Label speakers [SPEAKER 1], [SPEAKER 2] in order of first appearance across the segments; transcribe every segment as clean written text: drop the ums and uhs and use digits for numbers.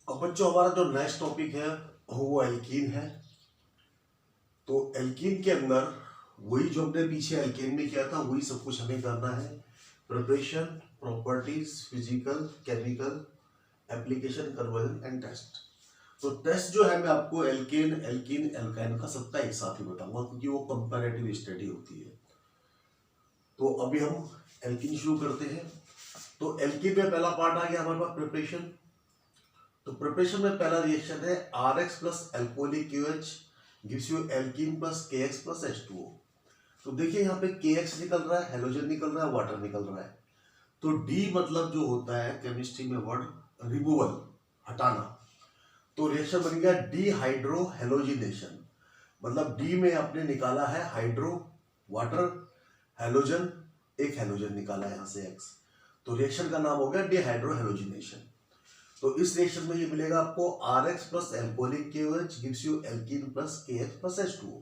[SPEAKER 1] अब बच्चों हमारा जो नेक्स्ट टॉपिक है वो एल्कीन है। तो एल्कीन के अंदर वही जो हमने पीछे एल्केन में किया था वही सब कुछ हमें करना है। Preparation, properties, physical, chemical, application, conversion and test. तो टेस्ट जो है मैं आपको एल्केन, एल्कीन, एल्काइन का सबका एक साथ ही बताऊंगा क्योंकि वो कंपैरेटिव स्टडी होती है। तो अभी हम एल्कीन शुरू करते हैं। तो एल्कीन में पहला पार्ट आ गया हमारे पास प्रिपरेशन। तो प्रिपरेशन में पहला रिएक्शन है RX plus alcoholic QH gives you alkene plus KX plus H2O। तो देखिए यहाँ पे KX निकल रहा है, हेलोजन निकल रहा है, वाटर निकल रहा है। तो D मतलब जो होता है केमिस्ट्री में वर्ड रिमूवल, हटाना। तो रिएक्शन बन गया डिहाइड्रो हेलोजिनेशन। मतलब D में आपने निकाला है हाइड्रो वाटर, हेलोजन, एक हेलोजन निकाला है यहाँ से X। तो रिएक्शन का नाम हो गया डिहाइड्रो हेलोजिनेशन। तो इस रिएक्शन में ये मिलेगा आपको RX plus alcoholic KOH gives you alkene plus KH plus H2O।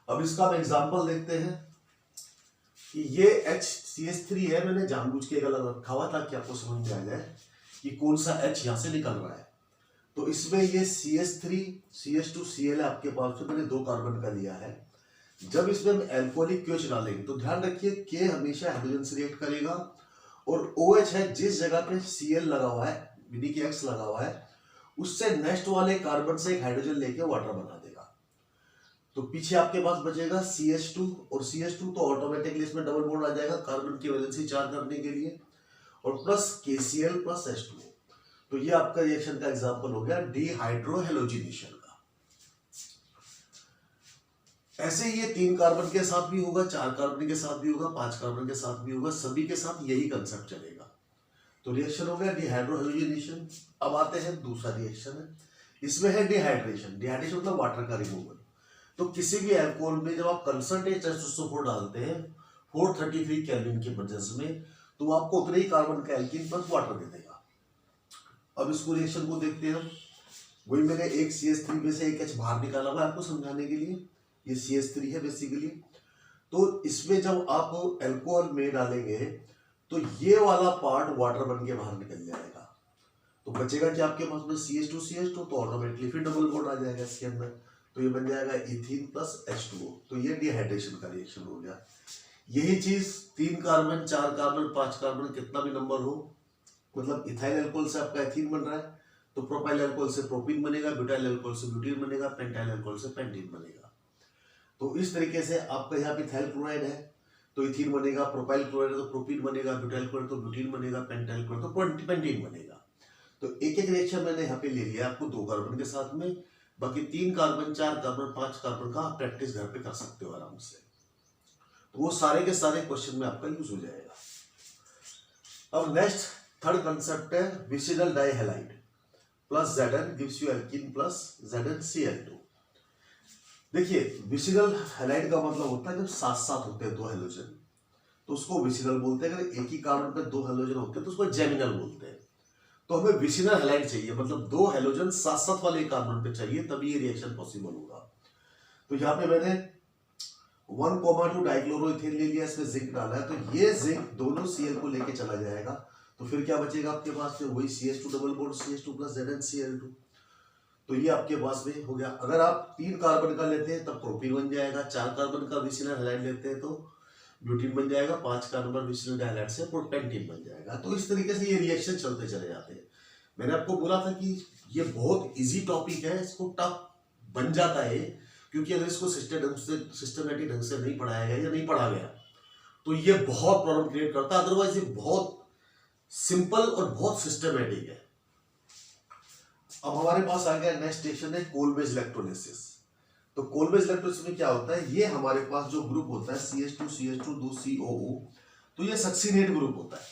[SPEAKER 1] अब इसका हम एग्जांपल देखते हैं कि ये HCH3 है, मैंने जानबूझ के गलत रखा हुआ ताकि आपको समझ में आ जाए कि कौन सा H यहाँ से निकल रहा है। तो इसमें ये CH3 CH2 Cl आपके पास, मैंने 2 कार्बन का लिया है। जब इसमें हम एल्कोहलिक QH डालेंगे तो ध्यान रखिए K हमेशा हाइड्रोजन से रिएक्ट करेगा और OH है जिस जगह पे Cl लगा हुआ है, यानी कि X लगा हुआ है, उससे नेक्स्ट वाले कार्बन से एक हाइड्रोजन लेके वाटर बना देगा। तो पीछे आपके पास बचेगा CH2 और CH2 तो ऑटोमेटिकली इसमें डबल बॉन्ड आ जाएगा कार्बन की वैलेंसी चार्ज करने के लिए, और प्लस KCl प्लस H2O। तो ये आपका रिएक्शन का एग्जांपल हो गया डिहाइड्रो हेलोजिनेशन का। ऐसे ही ये 3 कार्बन के साथ भी होगा, 4 कार्बन के साथ भी होगा, 5 कार्बन के साथ भी होगा, सभी के साथ यही कंसेप्ट चलेगा। तो रिएक्शन हो गया डिहाइड्रो हेलोजिनेशन। अब आते हैं दूसरा रिएक्शन है, इसमें है डिहाइड्रेशन। डिहाइड्रेशन मतलब वाटर का रिमूवल। तो किसी भी अल्कोहल में जब आप कंसंट्रेट H2SO4 डालते हैं 433 केल्विन के प्रेजेंस में, तो वो आपको उतने ही कार्बन का एल्कीन प्लस वाटर दे देगा। अब इसको रिएक्शन को देखते हैं हम। वही मैंने एक CH3 में से एक H बाहर निकाला हुआ आपको समझाने के लिए। ये CH3 है बेसिकली। तो इसमें जब आप अल्कोहल में डालेंगे तो ये वाला पार्ट वाटर बन के बाहर निकल जाएगा। तो बचेगा क्या आपके पास में CH2 तो ऑटोमेटिकली फिर डबल बॉन्ड आ जाएगा इसके अंदर। तो ये बन जाएगा इथीन प्लस H2O। तो ये डिहाइड्रेशन का रिएक्शन हो गया। यही चीज 3 कार्बन, 4 कार्बन, 5 कार्बन, कितना भी नंबर हो, मतलब इथाइल अल्कोहल से आपका एथीन बन रहा है तो प्रोपाइल अल्कोहल से प्रोपीन बनेगा, ब्यूटाइल अल्कोहल से ब्यूटीन बनेगा, पेंटाइल अल्कोहल से पेंटीन बनेगा। तो इस तरीके से आपका यहाँ पे इथाइल क्लोराइड है तो इथीन बनेगा, प्रोपाइल क्लोराइड तो प्रोपीन बनेगा, ब्यूटाइल क्लोराइड तो ब्यूटीन बनेगा, पेंटाइल क्लोराइड तो पेंटीन बनेगा। तो एक एक रिएक्शन मैंने यहाँ पे ले लिया आपको 2 कार्बन के साथ में, बाकी 3 कार्बन, 4 कार्बन, 5 कार्बन का आप प्रैक्टिस घर पे कर सकते हो आराम से। तो वो सारे के सारे क्वेश्चन में आपका यूज हो जाएगा। अब नेक्स्ट थर्ड कंसेप्ट है vicinal dihalide plus Zn gives you alkene plus ZnCl2। देखिए विसिडल हैलाइड का मतलब होता है जब साथ साथ होते हैं 2 हेलोजन तो उसको विसिडल बोलते हैं। अगर एक ही कार्बन पे 2 हेलोजन होते हैं तो उसको जेमिनल बोलते हैं। तो हमें विसिडल हैलाइड चाहिए, मतलब 2 हेलोजन साथ साथ वाले कार्बन पे चाहिए, तभी ये रिएक्शन पॉसिबल होगा। तो यहाँ पे मैंने 1,2 डाइक्लोरोइथेन ले लिया, इसमें जिंक डाला है, तो ये जिंक दोनों Cl को लेके चला जाएगा। तो फिर क्या बचेगा आपके पास में, वही CH2 double bond CH2 plus ZnCl2। तो ये आपके पास में हो गया। अगर आप 3 कार्बन का लेते हैं तब प्रोपीन बन जाएगा, 4 कार्बन का विसिडल हैलाइड लेते हैं तो ब्यूटीन बन जाएगा, 5 कार्बन विसिडल डाइहैलाइड से पेंटीन बन जाएगा। तो इस तरीके से ये रिएक्शन चलते चले जाते हैं। मैंने आपको बोला था कि ये बहुत इजी टॉपिक है, इसको टफ बन जाता है क्योंकि अगर इसको सिस्टमेटिक ढंग से नहीं पढ़ाया गया या नहीं पढ़ा गया तो ये बहुत प्रॉब्लम क्रिएट करता है। अदरवाइज ये बहुत सिंपल और बहुत सिस्टमेटिक है। अब हमारे पास आ गया नेक्स्ट स्टेशन है कोल-बेस इलेक्ट्रोलिसिस। तो कोल-बेस इलेक्ट्रोलिसिस में क्या होता है, ये हमारे पास जो ग्रुप होता है CH2 2 COO, तो ये सक्सीनेट ग्रुप होता है।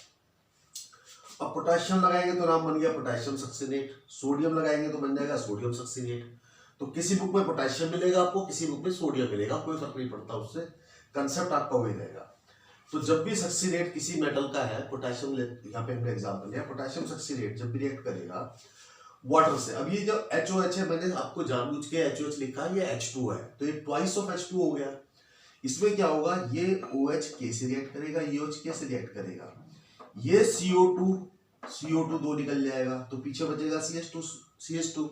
[SPEAKER 1] अब पोटेशियम लगाएंगे तो नाम बन गया पोटेशियम सक्सीनेट, सोडियम लगाएंगे तो बन जाएगा सोडियम सक्सीनेट। तो किसी बुक में पोटेशियम मिलेगा आपको, किसी बुक में सोडियम मिलेगा, कोई फर्क नहीं पड़ता, उससे कंसेप्ट आपका वही रहेगा। तो जब भी सक्सीनेट किसी मेटल का है, पोटेशियम, यहाँ पे हमने एग्जांपल लिया, पोटेशियम सक्सीनेट जब भी रिएक्ट करेगा वाटर से, अब ये जो HOH है मैंने आपको जानबूझ के HOH लिखा है, ये H2 है तो ये ट्वाइस ऑफ H2 हो गया। इसमें क्या होगा, ये OH K से रिएक्ट करेगा, ये OH K से रिएक्ट करेगा, ये CO2 CO2 2 निकल जाएगा, तो पीछे बचेगा CH2।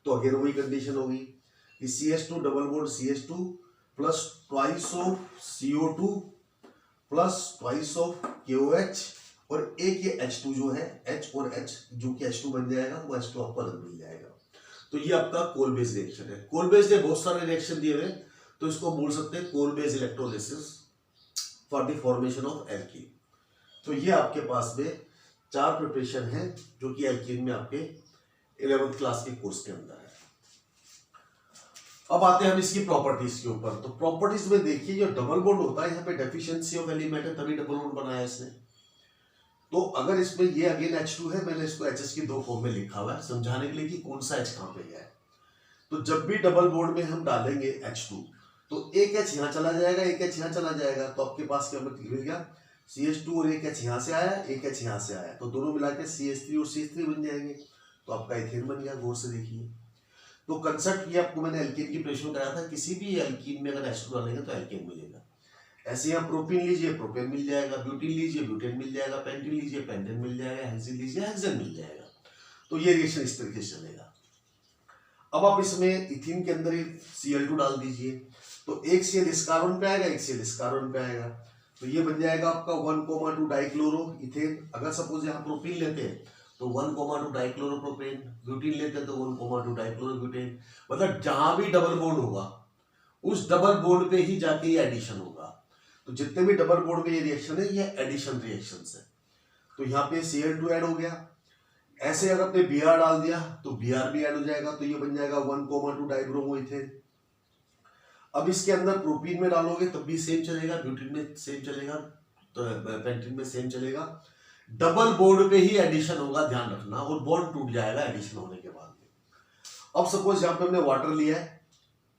[SPEAKER 1] तो अगेन वही कंडीशन होगी कि CH2 double bond CH2 plus twice of CO2 plus twice of KOH, और एक ये H2 जो है H और H जो कि H2 बन जाएगा, वो H2 आपको अलग मिल जाएगा। तो ये आपका कोल बेस्ड रिएक्शन है। कोल बेस्ड बहुत सारे रिएक्शन दिए हुए, तो इसको बोल सकते हैं Kolbe based electrolysis for the formation of alkene. तो ये आपके पास में 4 प्रिपरेशन है जो कि एल्कीन में आपके 11th क्लास के कोर्स के अंदर है। अब आते हैं हम इसकी प्रॉपर्टीज के ऊपर। तो प्रॉपर्टीज में देखिए, जो डबल बॉन्ड होता है यहाँ पे डेफिशिएंसी ऑफ एलिमेंट है, तभी डबल बॉन्ड बनाया इसने। तो अगर इसमें ये अगेन H2 है, मैंने इसको HS की 2 फॉर्म में लिखा हुआ है समझाने के लिए कि कौन सा H कहां पे गया है। तो जब भी डबल बॉन्ड में हम डालेंगे H2, तो एक H यहां चला जाएगा, एक H यहां चला जाएगा, तो आपके पास क्या मिल गया, CH2 और एक H यहां से आया, एक H यहां से आया, तो दोनों मिला के CH3 और CH3 बन जाएंगे, तो आपका इथेन बन गया। गौर से देखिए, तो कंसेप्ट ये आपको मैंने एल्कीन की प्रेशर में कराया था, किसी भी एल्कीन में अगर H2 डालेंगे तो एल्कीन मिलेगा। ऐसे यहाँ प्रोपीन लीजिए, प्रोपेन मिल जाएगा, ब्यूटीन लीजिए, ब्यूटेन मिल जाएगा, पेंटीन लीजिए, पेंटेन मिल जाएगा, हेक्सेन लीजिए, हेक्सेन मिल जाएगा। तो ये रिएक्शन इस तरीके से चलेगा। अब आप इसमें इथीन के अंदर ही Cl2 डाल दीजिए, तो एक Cl इस कार्बन पे आएगा, एक Cl इस कार्बन पे आएगा, तो ये बन जाएगा आपका 1,2 डाइक्लोरो इथेन। अगर सपोज यहाँ प्रोपीन लेते हैं तो 1,2 डाइक्लोरो प्रोपेन, ब्यूटीन लेते हैं तो 1,2 डाइक्लोरो ब्यूटेन। मतलब जहां भी डबल बॉन्ड होगा उस डबल बॉन्ड पे ही जाके ये एडिशन होगा। तो जितने भी डबल बॉन्ड में ये रिएक्शन है, ये एडिशन रिएक्शंस है। तो यहाँ पे Cl2 ऐड हो गया। ऐसे अगर आपने Br डाल दिया तो Br भी ऐड हो जाएगा, तो ये बन जाएगा 1,2 डाइब्रोमो इथेन। अब इसके अंदर प्रोपीन में डालोगे तब भी सेम चलेगा, ब्यूटीन में सेम चलेगा, तो पेंटीन में सेम चलेगा। डबल बॉन्ड पे ही एडिशन होगा, ध्यान रखना, और बॉन्ड टूट जाएगा एडिशन होने के बाद में। अब सपोज यहाँ पे हमने वाटर लिया है,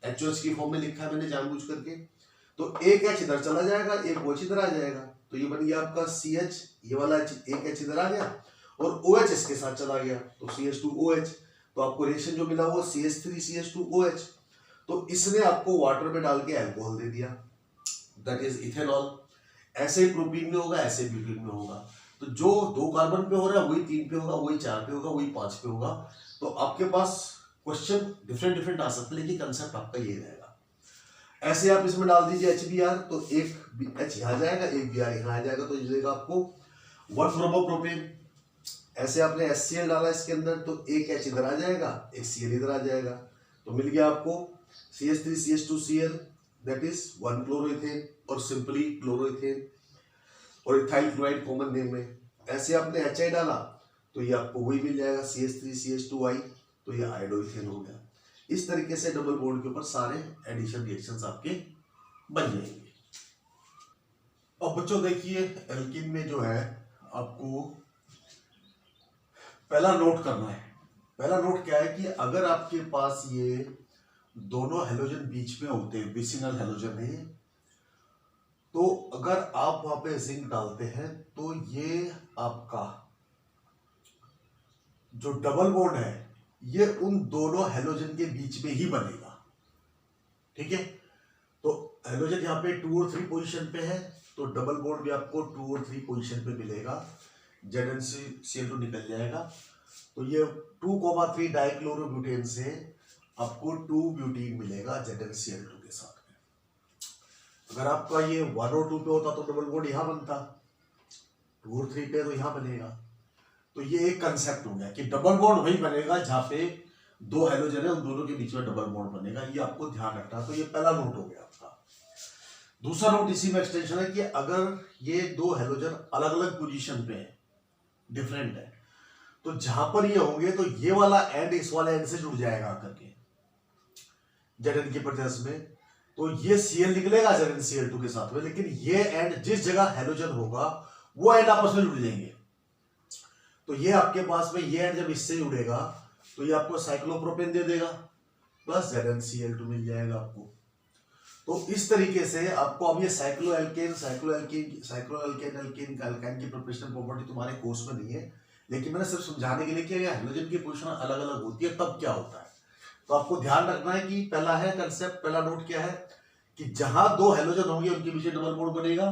[SPEAKER 1] HOH की फॉर्म में लिखा है मैंने जानबूझ करके, तो एक H इधर चला जाएगा, एक OH इधर आ जाएगा, तो ये बन गया आपका CH, ये वाला एक H इधर आ गया और OH इसके साथ चला गया, तो CH2OH। तो आपको रिएक्शन जो मिला वो CH3CH2OH। तो इसने आपको वाटर में डाल के अल्कोहल दे दिया, दैट इज इथेनॉल। ऐसे ही प्रोपीन में होगा, ऐसे ब्यूटीन में होगा। तो जो 2 कार्बन पे हो रहा है वही 3 पे होगा, वही 4 पे होगा, वही 5 पे होगा। तो आपके पास क्वेश्चन डिफरेंट आ सकते हैं, लेकिन कंसेप्ट आपका ये रहेगा। ऐसे आप इसमें डाल दीजिए HBr, तो एक H यहाँ जाएगा, एक Br यहाँ आ जाएगा, तो मिलेगा आपको 1 ब्रोमोप्रोपेन। ऐसे आपने HCl डाला इसके अंदर, तो एक H इधर आ जाएगा, एक Cl इधर आ जाएगा, तो मिल गया आपको CH3CH2Cl, दैट इज 1 क्लोरोइथेन, और सिंपली क्लोरोइथेन, और इथाइल क्लोराइड कॉमन नेम में। ऐसे आपने HI डाला तो ये आपको वही मिल जाएगा CH3CH2I, तो ये आयोडोइथेन हो गया। इस तरीके से डबल बॉन्ड के ऊपर सारे एडिशन रिएक्शंस आपके बन जाएंगे। अब बच्चों देखिए, एल्कीन में जो है आपको पहला नोट करना है। पहला नोट क्या है कि अगर आपके पास ये दोनों हेलोजन बीच में होते हैं, विसिनल हेलोजन है, तो अगर आप वहां पे जिंक डालते हैं तो ये आपका जो डबल बॉन्ड है ये उन दोनों हेलोजन के बीच में ही बनेगा। ठीक है, तो हेलोजन यहाँ पे 2 और 3 पोजीशन पे है, तो डबल बॉन्ड भी आपको 2 और 3 पोजीशन पे मिलेगा, ZnCl2 निकल जाएगा। तो ये 2,3 डाइक्लोरोब्यूटेन से आपको 2 ब्यूटीन मिलेगा ZnCl2 के साथ में। अगर आपका ये 1 और 2 पे होता तो डबल बॉन्ड यहां बनता, 2 और 3 पे तो यहां बनेगा। तो ये एक कंसेप्ट हो गया कि डबल बॉन्ड वही बनेगा जहां पे 2 हेलोजन है, उन दोनों के बीच में डबल बॉन्ड बनेगा, ये आपको ध्यान रखना है। तो ये पहला नोट हो गया आपका। दूसरा नोट इसी में एक्सटेंशन है कि अगर ये 2 हेलोजन अलग अलग पोजीशन पे है, डिफरेंट है, तो जहां पर ये होंगे तो ये वाला एंड इस वाले एंड से जुड़ जाएगा आकर के Zn के प्रत्यस में, तो ये Cl निकलेगा ZnCl2 के साथ में, लेकिन ये एंड जिस जगह हेलोजन होगा वो एंड आपस में जुड़ जाएंगे। तो ये आपके पास में ये एंड जब इससे जुड़ेगा तो ये आपको साइक्लोप्रोपेन दे देगा, प्लस ZnCl2 मिल जाएगा आपको। तो इस तरीके से आपको अब ये साइक्लोएल्केन अल्काइन की प्रिपरेशन प्रॉपर्टी तुम्हारे कोर्स में नहीं है, लेकिन मैंने सिर्फ समझाने के लिए कि हेलोजन की पोजीशन अलग अलग होती है तब क्या होता है। तो आपको ध्यान रखना है कि पहला है कंसेप्ट, पहला नोट क्या है कि जहां 2 हेलोजन होंगे उनके बीच डबल बॉन्ड बनेगा।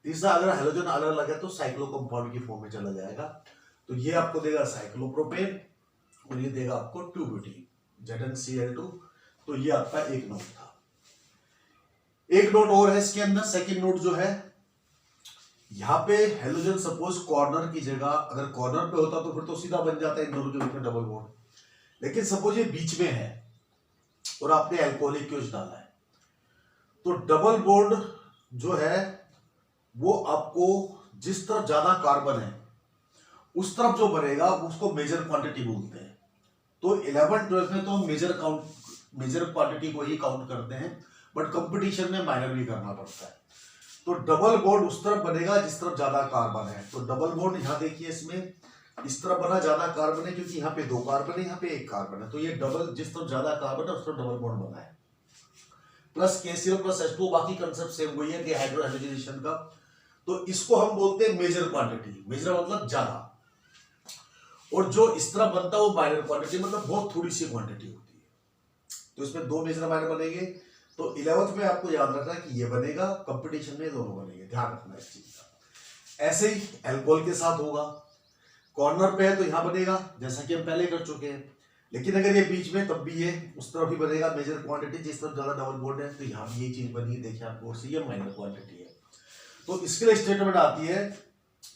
[SPEAKER 1] तीसरा, अगर हेलोजन अलग अलग है तो साइक्लो कंपाउंड की फॉर्म में चला जाएगा। तो ये आपको देगा साइक्लोप्रोपेन और ये देगा आपको 2-ब्यूटीन ZnCl2। तो ये आपका एक नोट था। एक नोट और है इसके अंदर, सेकंड नोट जो है, यहां पे हेलोजन सपोज कॉर्नर की जगह, अगर कॉर्नर पे होता तो फिर तो सीधा बन जाता है इन दोनों के बीच में डबल बॉन्ड, लेकिन सपोज ये बीच में है और आपने एल्कोहलिक क्योच डाला है, तो डबल बॉन्ड जो है वो आपको जिस तरफ ज्यादा कार्बन है उस तरफ जो बनेगा उसको मेजर क्वांटिटी बोलते हैं। तो 11-12 में तो मेजर क्वांटिटी को ही काउंट करते हैं, बट कंपटीशन में माइनर भी करना पड़ता है। तो डबल बॉन्ड उस तरफ बनेगा जिस तरफ ज्यादा कार्बन है। तो डबल बॉन्ड यहां देखिए इसमें इस तरफ बना, ज्यादा कार्बन है क्योंकि यहाँ पे 2 कार्बन है, यहाँ पे 1 कार्बन है, तो ये डबल, जिस तरफ ज्यादा कार्बन है उस तरफ डबल बॉन्ड बना है। प्लस KCl प्लस H2, बाकी कंसेप्ट सेम वही है कि हाइड्रोहाइड्रोजनेशन का। तो इसको हम बोलते हैं मेजर क्वांटिटी, मेजर मतलब ज्यादा, और जो इस तरह बनता है वो माइनर क्वांटिटी, मतलब बहुत थोड़ी सी क्वांटिटी होती है। तो इसमें 2 मेजर माइनर बनेंगे। तो 11th में आपको याद रखना है कि ये बनेगा, कंपटीशन में दोनों बनेंगे, ध्यान रखना इस चीज का। ऐसे ही एल्कोहल के साथ होगा, कॉर्नर पे है तो यहां बनेगा जैसा कि हम पहले कर चुके हैं, लेकिन अगर ये बीच में तब भी ये उस तरफ ही बनेगा मेजर क्वांटिटी, जिस तरफ ज्यादा डबल बॉन्ड है। तो यहाँ भी ये चीज बनी है, देखिए आपको, ये माइनर क्वांटिटी है। तो इसके लिए स्टेटमेंट आती है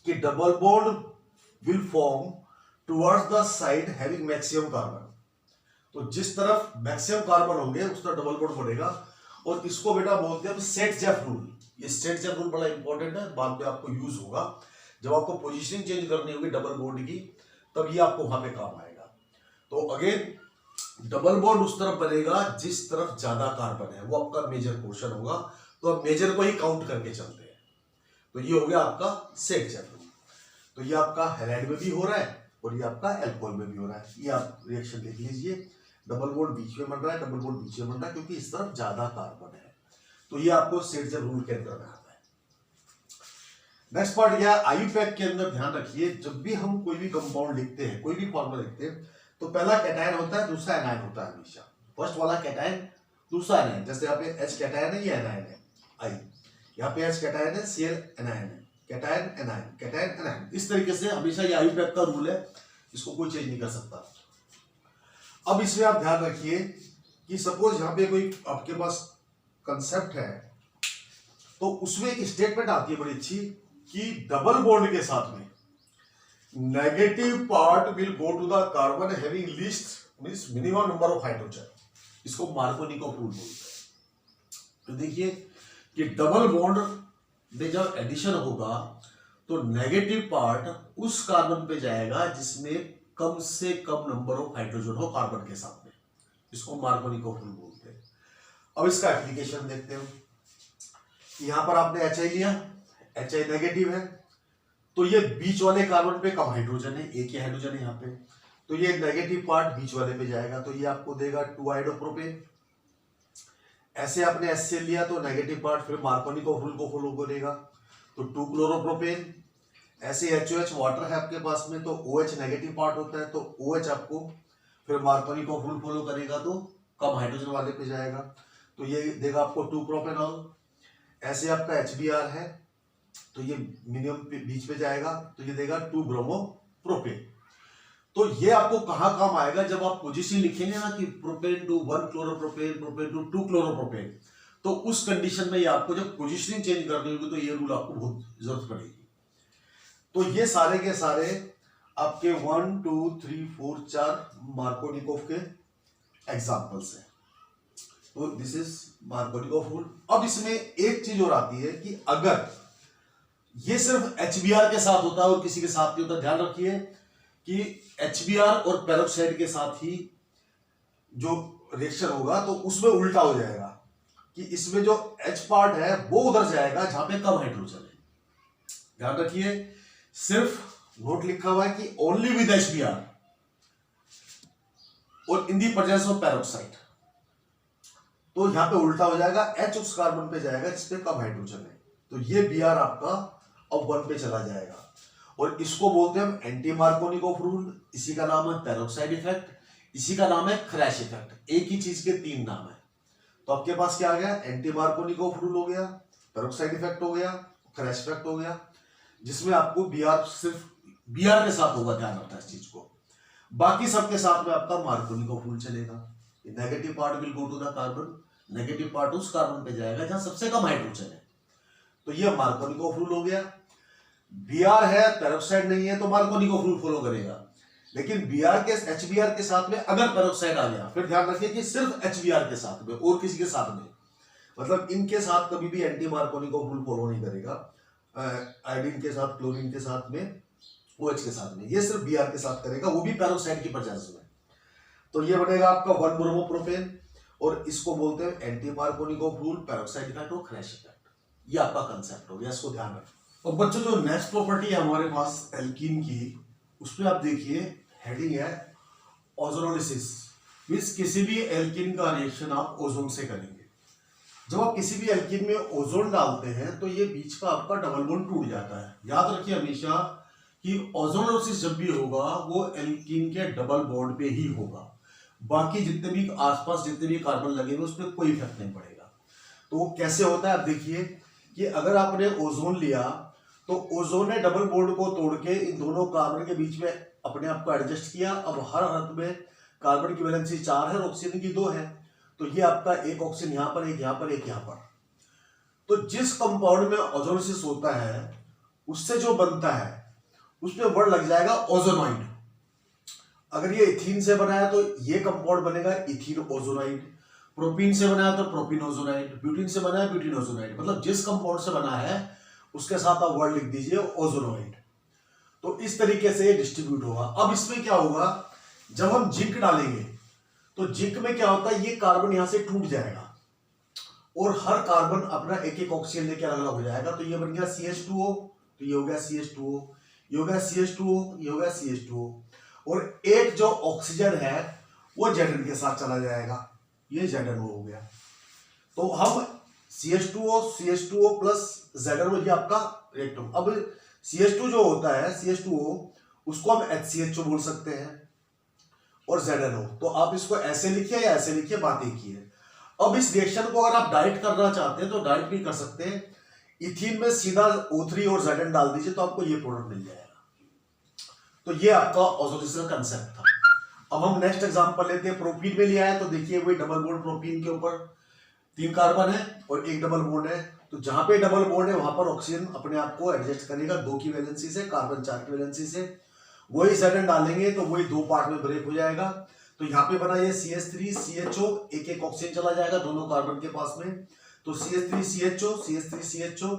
[SPEAKER 1] कि double bond will form towards the side having maximum carbon. तो जिस तरफ मैक्सिमम कार्बन होंगे उस तरफ डबल बॉन्ड बनेगा, और इसको बेटा बोलते हैं सेट-जेफ रूल। ये सेट-जेफ रूल बड़ा इंपॉर्टेंट है, बाद में आपको यूज होगा जब आपको पोजीशनिंग चेंज करनी होगी डबल बॉन्ड की, तब ये आपको वहां पे काम आएगा। तो अगेन डबल बॉन्ड उस तरफ बनेगा जिस तरफ ज्यादा कार्बन है, वो आपका मेजर पोर्शन होगा। तो अब मेजर को ही काउंट करके चलते हैं। तो ये हो गया आपका सेट-जेफ रूल। तो ये आपका हैलाइड में भी हो रहा है और ये आपका एल्कोहल में भी हो रहा है। ये आप रिएक्शन देख लीजिए, डबल बॉन्ड बीच में बन रहा है, डबल बॉन्ड बीच में बन रहा है क्योंकि इस तरफ ज्यादा कार्बन है। तो ये आपको सेट-जेफ रूल के अंदर में आता है। नेक्स्ट पार्ट क्या है, आईयूपैक के अंदर ध्यान रखिए, जब भी हम कोई भी कंपाउंड लिखते हैं, कोई भी फॉर्मूला लिखते हैं, तो पहला कैटायन होता है, दूसरा एनायन होता है हमेशा। फर्स्ट वाला कैटायन, दूसरा एनायन। जैसे यहाँ पे H कैटायन है, ये एनायन है I, यहाँ पे H कैटायन है, Cl एनायन है, कैटायन एनायन, कैटायन एनायन। इस तरीके से हमेशा ये आईयूपैक का रूल है, इसको कोई चेंज नहीं कर सकता। अब इसमें आप ध्यान रखिए कि सपोज यहाँ पे कोई आपके पास कंसेप्ट है, तो उसमें एक स्टेटमेंट आती है बड़ी अच्छी कि डबल बॉन्ड के साथ में negative part will go to the carbon having least means minimum number of hydrogen. इसको मार्कोनिकोव रूल बोलते हैं। तो देखिए कि डबल बॉन्ड में जब एडिशन होगा तो नेगेटिव पार्ट उस कार्बन पे जाएगा जिसमें कम से कम नंबर ऑफ हाइड्रोजन हो कार्बन के साथ में, इसको मार्कोनिकोव रूल बोलते हैं। अब इसका एप्लीकेशन देखते हैं। यहां पर आपने HI लिया, HI नेगेटिव है, तो ये बीच वाले कार्बन पे कम हाइड्रोजन है, एक ही हाइड्रोजन है यहाँ पे, तो ये नेगेटिव पार्ट बीच वाले पे जाएगा, तो ये आपको देगा 2 आइडोप्रोपेन। ऐसे आपने HCl लिया तो नेगेटिव पार्ट फिर मार्कोनिकोव रूल को फॉलो करेगा, तो 2 क्लोरोप्रोपेन। ऐसे HOH वाटर है आपके पास में, तो OH नेगेटिव पार्ट होता है, तो OH आपको फिर मार्कोनिकोव रूल फॉलो करेगा, तो कम हाइड्रोजन वाले पे जाएगा, तो ये देगा आपको 2 प्रोपेनॉल। ऐसे आपका HBr है, तो ये मिनिमम बीच में जाएगा, तो ये देगा 2 ब्रोमो प्रोपेन। तो ये आपको कहां काम आएगा, जब आप पोजीशन लिखेंगे ना कि propane to 1 chloropropane, propane to 2 chloropropane, तो उस कंडीशन में ये आपको जब पोजीशनिंग चेंज करनी होगी तो ये रूल आपको बहुत जरूरत पड़ेगी। तो ये सारे के सारे आपके 1 2 3 4 4 मार्कोनिकोव के एग्जांपल्स हैं। तो दिस इज मार्कोनिकोव रूल। अब इसमें एक चीज और आती है कि अगर ये सिर्फ HBr के साथ होता है और किसी के साथ नहीं होता, ध्यान रखिए कि HBr और पेरोक्साइड के साथ ही जो रिएक्शन होगा तो उसमें उल्टा हो जाएगा कि इसमें जो H पार्ट है वो उधर जाएगा जहां पे कम हाइड्रोजन है। ध्यान रखिए, सिर्फ नोट लिखा हुआ है कि ओनली विद HBr और इन दी प्रेजेंस ऑफ पेरोक्साइड, तो यहां पे उल्टा हो जाएगा, H उस कार्बन पे जाएगा जिसपे कम हाइड्रोजन है, तो ये Br आपका अब 1 पे चला जाएगा, और इसको बोलते हैं हम एंटी मार्कोनिकोव रूल। इसी का नाम है पेरोक्साइड इफेक्ट, इसी का नाम है क्रैश इफेक्ट। एक ही चीज के 3 नाम है। तो आपके पास क्या आ गया, एंटी मार्कोनिकोव रूल हो गया, पेरोक्साइड इफेक्ट हो गया, क्रैश इफेक्ट हो गया, जिसमें आपको Br सिर्फ Br के साथ होगा, ध्यान रखना इस चीज को। बाकी सबके साथ में आपका मार्कोनिको फ्लूइड चलेगा। Negative part will go to the carbon, negative part उस कार्बन पे जाएगा जहां सबसे कम हाइड्रोजन है। तो ये मार्कोनिको फ्लूइड हो गया। Br है, पेरोक्साइड नहीं है, तो मार्कोनिको फ्लूइड फॉलो करेगा। लेकिन Br के HBr के साथ में अगर पेरोक्साइड आ गया, फिर ध्यान रखिए कि सिर्फ HBr के साथ में और किसी के साथ में, मतलब इनके साथ कभी भी एंटी मार्कोनिको फ्लूइड फॉलो नहीं करेगा। आयोडीन के साथ, क्लोरीन के साथ में, OH के साथ में, ये सिर्फ Br के साथ करेगा, वो भी पेरोक्साइड की प्रेजेंस में। तो ये बनेगा आपका 1 ब्रोमोप्रोपेन, और इसको बोलते हैं anti Markovnikov fluid, peroxide effect और क्रैश इफेक्ट। ये आपका कंसेप्ट हो गया, इसको ध्यान रखें। और बच्चों जो नेक्स्ट प्रॉपर्टी है हमारे पास एल्कीन की, उसमें आप देखिए हेडिंग है ओजोनोलिसिस, मींस किसी भी एल्कीन का रिएक्शन आप ओजोन से करेंगे। जब आप किसी भी एल्कीन में ओजोन डालते हैं तो ये बीच का आपका डबल बॉन्ड टूट जाता है। याद रखिए हमेशा कि ओजोनोलिसिस जब भी होगा वो एल्कीन के डबल बॉन्ड पे ही होगा, बाकी जितने भी आसपास जितने भी कार्बन लगे हुए उस पर कोई इफेक्ट नहीं पड़ेगा। तो वो कैसे होता है, आप देखिए कि अगर आपने ओजोन लिया तो ओजोन ने डबल बॉन्ड को तोड़ के इन दोनों कार्बन के बीच में अपने आप को एडजस्ट किया। अब हर हाथ में कार्बन की वैलेंसी 4 है और ऑक्सीजन की 2 है, तो ये आपका एक ऑक्सीजन यहां पर, एक यहां पर, एक यहां पर। तो जिस कंपाउंड में ओजोनोलिसिस होता है उससे जो बनता है उसमें वर्ड लग जाएगा ओजोनॉइड। अगर ये इथीन से बना है तो ये कंपाउंड बनेगा इथीन ओजोनाइड, प्रोपीन से बना है तो प्रोपीन ओजोनाइड, ब्यूटीन से बना है ब्यूटीन ओजोनाइड। मतलब जिस कंपाउंड से बना है उसके साथ आप वर्ड लिख दीजिए ओजोनॉइड। तो इस तरीके से ये डिस्ट्रीब्यूट होगा। अब इसमें क्या होगा, जब हम जिंक डालेंगे तो जिंक में क्या होता है, ये कार्बन यहां से टूट जाएगा और हर कार्बन अपना एक एक ऑक्सीजन लेके अलग अलग हो जाएगा। तो ये बन गया CH2O, तो ये हो गया CH2O, ये हो गया CH2O, ये हो गया CH2O, और एक जो ऑक्सीजन है वो Zn के साथ चला जाएगा, ये ZnO हो गया। तो हम CH2O प्लस ZnO, ये आपका रिएक्टिव। अब CH2 जो होता है CH2O, उसको हम HCHO बोल सकते हैं और ZnO। तो आप इसको ऐसे लिखिए या ऐसे लिखिए, बात एक ही है। अब इस रिएक्शन को अगर आप डायरेक्ट करना चाहते हैं तो डायरेक्ट भी कर सकते हैं। इथीन में सीधा O3 और Zn डाल दीजिए तो आपको ये प्रोडक्ट मिल जाएगा। तो ये आपका ओजोनोलिसिस का कंसेप्ट था। अब हम नेक्स्ट एग्जांपल लेते हैं। प्रोपीन में लिया है तो देखिए वही डबल बॉन्ड, प्रोपीन के ऊपर 3 कार्बन है और एक डबल बॉन्ड है। तो जहां पे डबल बॉन्ड है वहां पर ऑक्सीजन अपने आप को एडजस्ट करेगा 2 की वैलेंसी से, कार्बन 4 की वैलेंसी से। वही Zn डालेंगे तो वही 2 पार्ट में ब्रेक हो जाएगा। तो यहाँ पे बना ये CH3 CHO, एक एक ऑक्सीजन चला जाएगा दोनों कार्बन के पास में। तो CH3 CHO, CH3 CHO,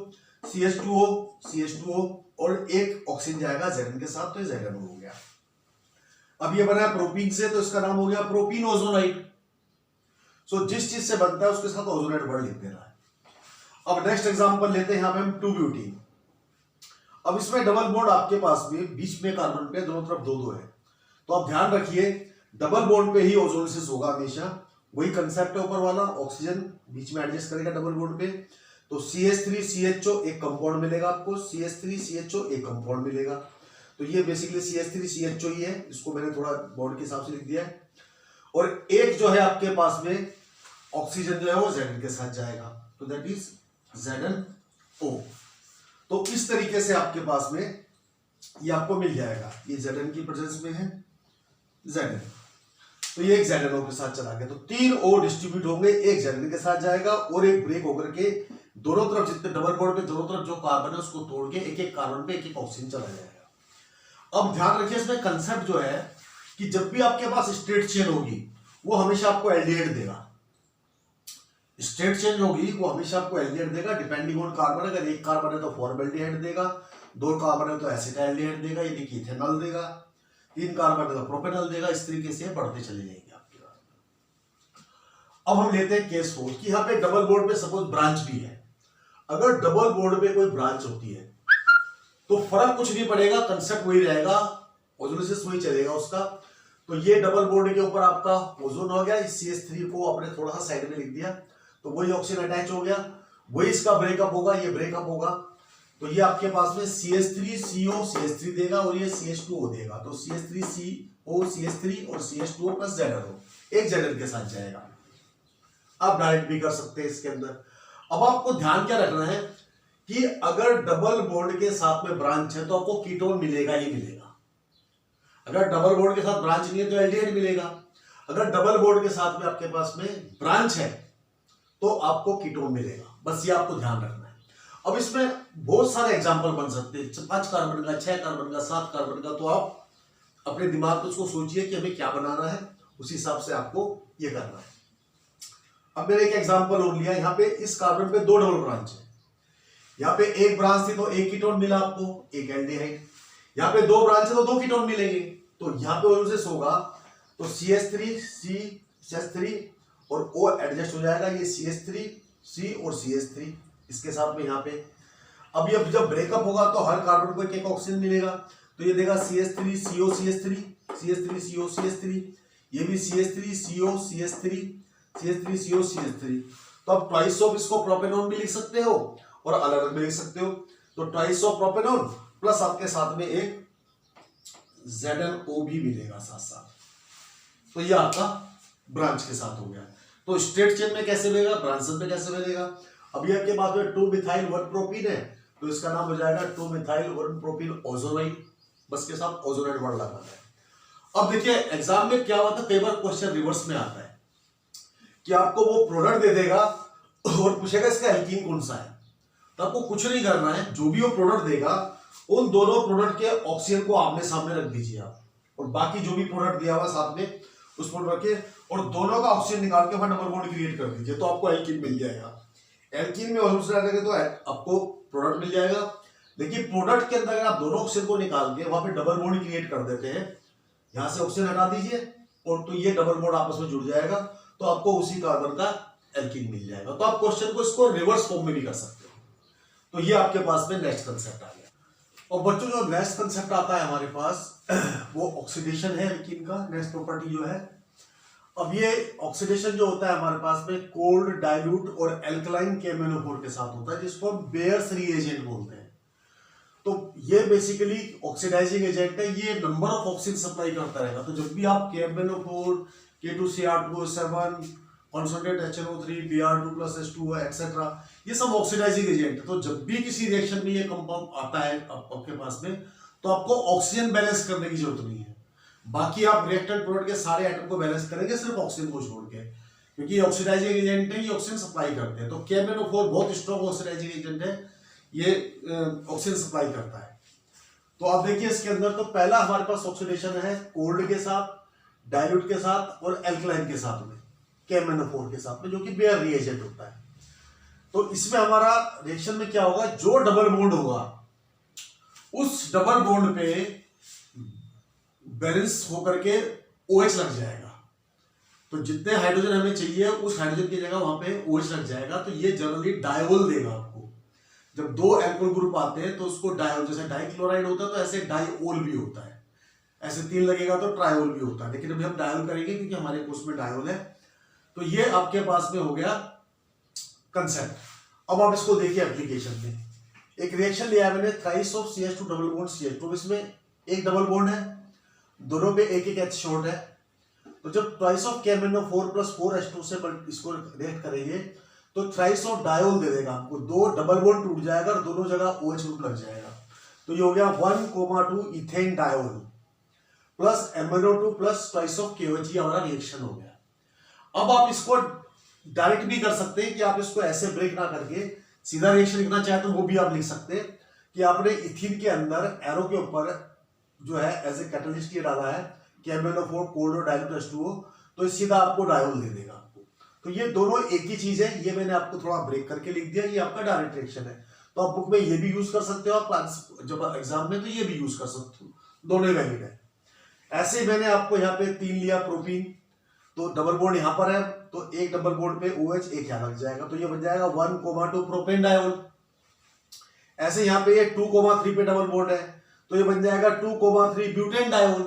[SPEAKER 1] CH2O, CH2O और एक ऑक्सीजन जाएगा Zn के साथ, तो ये ZnO हो गया। अब ये बना है प्रोपीन से, तो इसका नाम हो गया प्रोपीन ओजोनाइड। सो जिस चीज से बनता है उसके साथ ओजोनाइड वर्ड लिख देना है। अब नेक्स्ट एग्जांपल लेते हैं, यहाँ पे हम 2-ब्यूटीन। अब इसमें डबल बॉन्ड आपके पास में बीच में कार्बन पे दोनों तरफ 2-2 है। तो आप ध्यान रखिए डबल बॉन्ड पे ही ओजोनोलिसिस होगा हमेशा। वही कंसेप्ट है ऊपर वाला, ऑक्सीजन बीच में एडजस्ट करेगा डबल बॉन्ड पे। तो CH3 CHO एक कंपाउंड मिलेगा आपको, CH3 CHO एक कंपाउंड मिलेगा। तो ये बेसिकली CH3 CHO ही है, इसको मैंने थोड़ा बॉन्ड के हिसाब से लिख दिया है। और एक जो है आपके पास में ऑक्सीजन जो है वो Zn के साथ जाएगा, तो दैट इज ZnO। तो इस तरीके से आपके पास में ये आपको मिल जाएगा। ये Zn की प्रेजेंस में है Zn, तो ये एक ZnO के साथ चला गया। तो 3 O डिस्ट्रीब्यूट होंगे, एक Zn के साथ जाएगा और एक ब्रेक होकर के दोनों तरफ जितने डबल बॉन्ड पे दोनों तरफ जो कार्बन है उसको तोड़ के एक एक कार्बन पे एक एक ऑक्सीजन चला जाएगा। अब ध्यान रखिए इसमें कंसेप्ट जो है कि जब भी आपके पास स्टेट चेन होगी वो हमेशा आपको एल्डिहाइड देगा। स्टेट चेंज होगी वो हमेशा आपको एल्डिहाइड देगा डिपेंडिंग ऑन कार्बन। अगर एक कार्बन है तो फॉर्मल्डिहाइड देगा, 2 कार्बन है तो एसिटाल्डिहाइड देगा, यानी कि इथेनॉल देगा, 3 कार्बन है तो प्रोपेनॉल देगा। इस तरीके से बढ़ते चले जाएंगे आपके पास। अब हम लेते हैं केस 4 कि यहाँ पे डबल बॉन्ड पे सपोज ब्रांच भी है। अगर डबल बॉन्ड पे कोई ब्रांच होती है तो फर्क कुछ नहीं पड़ेगा, कंसेप्ट वही रहेगा, ओजोनोलिसिस वही चलेगा उसका। तो ये डबल बॉन्ड के ऊपर आपका ओजोन हो गया, इस CH3 को आपने थोड़ा सा साइड में लिख दिया तो वही ऑक्सीजन अटैच हो गया, वही इसका ब्रेकअप होगा, ये ब्रेकअप होगा। तो ये आपके पास में CH3CO CH3 देगा और ये CH2O देगा। तो CH3CO CH3 और CH2O प्लस ZnO एक Zn के साथ जाएगा। आप डायरेक्ट भी कर सकते हैं इसके अंदर। अब आपको ध्यान क्या रखना है कि अगर डबल बॉन्ड के साथ में ब्रांच है तो आपको कीटोन मिलेगा ही मिलेगा। अगर डबल बॉन्ड के साथ ब्रांच नहीं है तो एल्डिहाइड मिलेगा। अगर डबल बॉन्ड के साथ में आपके पास में ब्रांच है तो आपको कीटोन मिलेगा। बस ये आपको ध्यान रखना है। अब इसमें बहुत सारे एग्जांपल बन सकते हैं, 5 कार्बन का, 6 कार्बन का, 7 कार्बन का, तो आप अपने दिमाग में उसको सोचिए कि हमें क्या बनाना है, उसी हिसाब से आपको ये करना है। अब मैंने एक एग्जांपल और लिया, यहाँ पे इस कार्बन पे 2 डबल ब्रांच है, यहाँ पे एक ब्रांच थी तो एक कीटोन मिला आपको, एक एल्डिहाइड। यहाँ पे 2 ब्रांच है तो 2 कीटोन मिलेंगे, तो यहाँ पे ओजोसिस होगा तो CH3 CH3 और O एडजस्ट हो जाएगा, ये CH3 C और CH3 इसके साथ में यहाँ पे। अब ये जब ब्रेकअप होगा तो हर कार्बन को एक ऑक्सीजन मिलेगा, तो ये देगा CH3 CO CH3 CH3 CO CH3, ये भी CH3 CO CH3 CH3 CO CH3। तो अब ट्वाइस ऑफ इसको प्रोपेनॉन भी लिख सकते हो और अलग अलग भी लिख सकते हो, तो ट्वाइस ऑफ प्रोपेनॉन प्लस आपके साथ में एक ZnO भी मिलेगा साथ साथ, तो ये आपका ब्रांच के साथ हो गया। तो स्ट्रेट चेन में कैसे मिलेगा, ब्रांच में कैसे मिलेगा। अब ये आपके पास में 2-मिथाइल 1-प्रोपीन है, तो इसका नाम हो जाएगा 2-मिथाइल 1-प्रोपीन ओजोनाइड, बस के साथ ओजोनाइड वर्ड लगाना है। अब देखिए एग्जाम में क्या होता है, कई बार क्वेश्चन रिवर्स में आता है कि आपको वो प्रोडक्ट दे देगा और पूछेगा इसका एल्कीन कौन सा है, तो आपको कुछ नहीं करना है, जो भी वो प्रोडक्ट देगा उन दोनों प्रोडक्ट के ऑक्सीजन को आमने सामने रख दीजिए आप, और बाकी जो भी प्रोडक्ट दिया हुआ साथ में उस प्रोडक्ट के, और दोनों का ऑक्सीजन निकाल के वहां डबल बॉन्ड क्रिएट कर दीजिए, तो आपको एल्कीन मिल जाएगा। एल्कीन में ऑक्सीजन तो आपको प्रोडक्ट मिल जाएगा, लेकिन प्रोडक्ट के अंदर अगर आप दोनों ऑक्सीजन को निकाल के वहां पे डबल बॉन्ड क्रिएट कर देते हैं, यहां से ऑक्सीजन हटा दीजिए और तो ये डबल बॉन्ड आपस में जुड़ जाएगा, तो आपको उसी कार्बन का एल्कीन मिल जाएगा। तो आप क्वेश्चन को इसको रिवर्स फॉर्म में भी कर सकते हो। तो ये आपके पास में नेक्स्ट कंसेप्ट आ गया। और बच्चों जो नेक्स्ट कंसेप्ट आता है हमारे पास वो ऑक्सीडेशन है एल्कीन का, नेक्स्ट प्रॉपर्टी जो है। अब ये ऑक्सीडेशन जो होता है हमारे पास में कोल्ड, डाइल्यूट और एल्कलाइन KMnO4 के साथ होता है, जिसको हम बेयर्स रिएजेंट बोलते हैं। तो ये बेसिकली ऑक्सीडाइजिंग एजेंट है, ये नंबर ऑफ ऑक्सीजन सप्लाई करता रहेगा। तो जब भी आप KMnO4, K2Cr2O7, consonant HNO3, Br2+H2 etcetera, ये सब ऑक्सीडाइजिंग एजेंट है। तो जब भी किसी रिएक्शन में ये कंपाउंड आता है आपके पास में, तो आपको ऑक्सीजन बैलेंस करने की जरूरत नहीं है, बाकी आप रिएक्टेंट प्रोडक्ट के सारे एटम को बैलेंस करेंगे सिर्फ ऑक्सीजन को छोड़ के, क्योंकि ये ऑक्सीडाइजिंग एजेंट है, ये ऑक्सीजन सप्लाई करते हैं। तो KMnO4 बहुत स्ट्रॉन्ग ऑक्सीडाइजिंग एजेंट है, ये ऑक्सीजन सप्लाई करता है। तो आप देखिए इसके अंदर, तो पहला हमारे पास ऑक्सीडेशन है कोल्ड के साथ, डाइल्यूट के साथ और एल्कलाइन के साथ में, KMnO4 के साथ में, जो कि बेयर रिएजेंट होता है। तो इसमें हमारा रिएक्शन में क्या होगा, जो डबल बॉन्ड होगा उस डबल बॉन्ड पे बैलेंस होकर के OH लग जाएगा। तो जितने हाइड्रोजन हमें चाहिए उस हाइड्रोजन की जगह वहां पे OH लग जाएगा, तो ये जनरली डायोल देगा आपको। जब 2 एल्कोहल ग्रुप आते हैं तो उसको डायोल, जैसे डाइक्लोराइड होता है तो ऐसे डाइओल भी होता है, ऐसे 3 लगेगा तो ट्रायोल भी होता है, लेकिन अभी हम डायोल करेंगे क्योंकि हमारे कोर्स में डायोल है। तो ये आपके पास में हो गया कंसेप्ट। अब आप इसको देखिए एप्लीकेशन में। एक रिएक्शन लिया है मैंने, thrice of CH2 double bond CH2, इसमें एक डबल बॉन्ड है, दोनों पे एक एक H शॉर्ट है। तो जब ट्वाइस ऑफ KMnO4 + 4H2 से इसको रिएक्ट करेंगे तो थ्राइस ऑफ डायोल दे देगा आपको, 2 डबल बॉन्ड टूट जाएगा और दोनों जगह OH ग्रुप लग जाएगा। तो ये हो गया 1,2 ethane diol plus MnO2 plus twice of KOH, ये हमारा रिएक्शन हो गया। अब आप इसको डायरेक्ट भी कर सकते हैं कि आप इसको ऐसे ब्रेक ना करके सीधा रिएक्शन लिखना चाहे तो वो भी आप लिख सकते हैं कि आपने इथिन के अंदर एरो के ऊपर जो है एज ए कैटलिस्ट ये डाला है KMnO4 कोल्ड और डाइल्यूट H2O, तो सीधा आपको डायोल दे देगा आपको। तो ये दोनों एक ही चीज है, ये मैंने आपको थोड़ा ब्रेक करके लिख दिया, ये आपका डायरेक्ट रिएक्शन है। तो आप बुक में ये भी यूज कर सकते हो, आप जब एग्जाम में तो ये भी यूज कर सकते हो, दोनों वैलिड है। ऐसे ही मैंने आपको यहाँ पे 3 लिया प्रोपीन, तो डबल बॉन्ड यहाँ पर है तो एक डबल बॉन्ड पे OH एक यहाँ लग जाएगा, तो ये बन जाएगा 1,2 प्रोपेन डायोल। ऐसे यहाँ पे ये 2,3 पे डबल बॉन्ड है तो ये बन जाएगा 2,3 ब्यूटेन डायोल।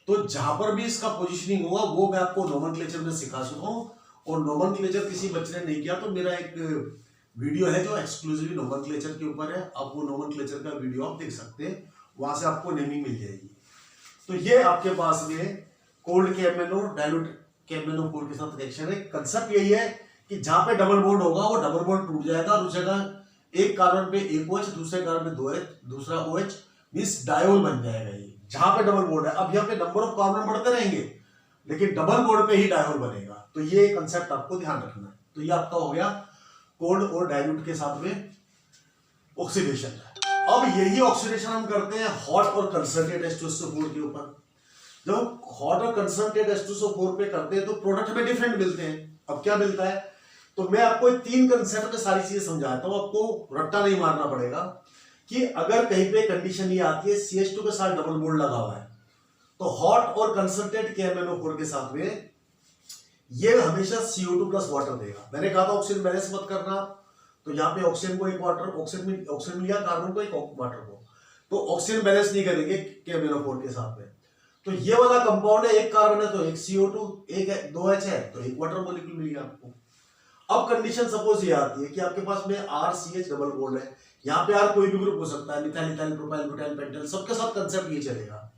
[SPEAKER 1] तो जहां पर भी इसका पोजीशनिंग होगा वो मैं आपको नोमेनक्लेचर में सिखा चुका हूं, और नोमेनक्लेचर किसी बच्चे ने नहीं किया तो मेरा एक वीडियो है जो एक्सक्लूसिवली नोमेनक्लेचर के ऊपर है, आप वो नोमेनक्लेचर का वीडियो आप देख सकते हैं, वहां से आपको नेमिंग मिल जाएगी। तो ये आपके पास में कोल्ड KMnO डाइल्यूट KMnO4 के साथ रिएक्शन है। कंसेप्ट यही है कि जहां पे डबल बॉन्ड होगा वो डबल बॉन्ड टूट जाएगा और उस जगह एक कार्बन पे एक OH, दूसरे कार्बन पे 2H, दूसरा OH, मींस डायोल बन जाएगा ये। जहां पे डबल बॉन्ड है। अब यहाँ पे नंबर ऑफ कार्बन बढ़ते रहेंगे लेकिन डबल बॉन्ड पे ही डायोल बनेगा। तो ये कंसेप्ट आपको ध्यान रखना है। तो ये आपका हो गया कोल्ड और डाइल्यूट के साथ में ऑक्सीडेशन। अब यही ऑक्सीडेशन हम करते हैं हॉट और कंसंट्रेटेड H2SO4 के ऊपर। जब हॉट और कंसंट्रेटेड H2SO4 पे करते हैं तो प्रोडक्ट में डिफरेंट मिलते हैं। अब क्या मिलता है, तो मैं आपको 3 कंसेप्ट में सारी चीजें समझाता हूं, आपको रट्टा नहीं मारना पड़ेगा कि अगर कहीं पे कंडीशन ये आती है CH2 के साथ डबल बॉन्ड लगा हुआ है तो हॉट और कंसंट्रेटेड KMnO4 के साथ में ये हमेशा CO2 प्लस वाटर देगा। मैंने कहा था ऑक्सीजन बैलेंस मत करना, तो यहाँ पे ऑक्सीजन को एक वाटर, ऑक्सीजन मिल गया, कार्बन को एक वाटर को, तो ऑक्सीजन बैलेंस नहीं करेंगे KMnO4 के साथ में। तो ये वाला कंपाउंड है, एक कार्बन है तो एक CO2, एक 2H है तो एक वाटर मॉलिक्यूल मिल गया आपको। अब कंडीशन सपोज ये आती है कि आपके पास में RCH डबल बॉन्ड है, यहाँ पे R कोई भी ग्रुप हो सकता है, methyl, ethyl, propyl, butyl, pentyl, सबके साथ कंसेप्ट ये चलेगा।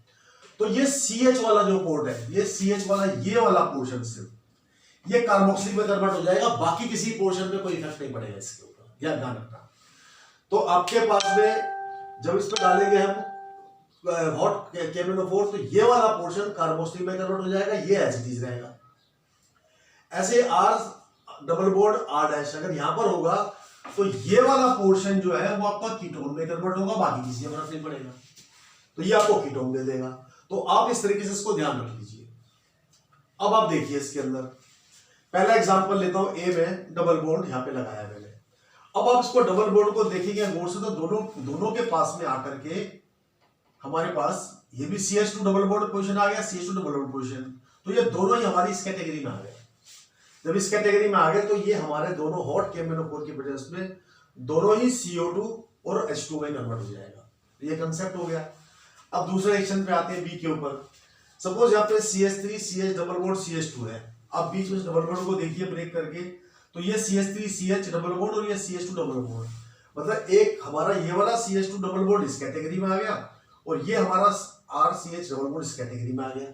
[SPEAKER 1] तो ये CH वाला जो पोर्ट है, ये CH वाला ये वाला पोर्शन सिर्फ ये कार्बोक्सिलिक में कन्वर्ट हो जाएगा, बाकी किसी पोर्शन में कोई इफेक्ट नहीं पड़ेगा इसके ऊपर, यह ध्यान रखना। तो आपके पास में जब इस पे डालेंगे हम हॉट KMnO4 तो ये वाला पोर्शन कार्बोक्सिलिक में कन्वर्ट हो जाएगा, ये एज इट इज रहेगा। ऐसे R डबल बॉन्ड R' अगर यहां पर होगा तो ये वाला पोर्शन जो है वो आपका कीटोन में कन्वर्ट होगा, बाकी किसी में फर्क नहीं पड़ेगा, तो ये आपको कीटोन दे देगा। तो आप इस तरीके से इसको ध्यान रख लीजिए। अब आप देखिए इसके अंदर पहला एग्जांपल लेता हूं, A में डबल बॉन्ड यहां पे लगाया मैंने। अब आप इसको डबल बॉन्ड को देखेंगे गौर से तो दोनों के पास में आकर के हमारे पास ये भी CH2 डबल बॉन्ड पोजीशन आ गया, CH2 डबल बॉन्ड पोजीशन, तो ये दोनों ही हमारी इस कैटेगरी में आ गए। जब इस कैटेगरी में आ गए तो ये हमारे दोनों हॉट KMnO4 की प्रेजेंस में दोनों ही CO2 और H2 में कन्वर्ट हो जाएगा। ये कंसेप्ट हो गया। अब दूसरे रिएक्शन पे आते हैं B के ऊपर। सपोज यहाँ पे CH3 CH double bond CH2 है, अब बीच में डबल बॉन्ड को देखिए ब्रेक करके, तो ये CH3 CH डबल बॉन्ड और ये CH2 डबल बॉन्ड, मतलब एक हमारा ये वाला CH2 डबल बॉन्ड इस कैटेगरी में आ गया और ये हमारा RCH डबल बॉन्ड इस कैटेगरी में आ गया।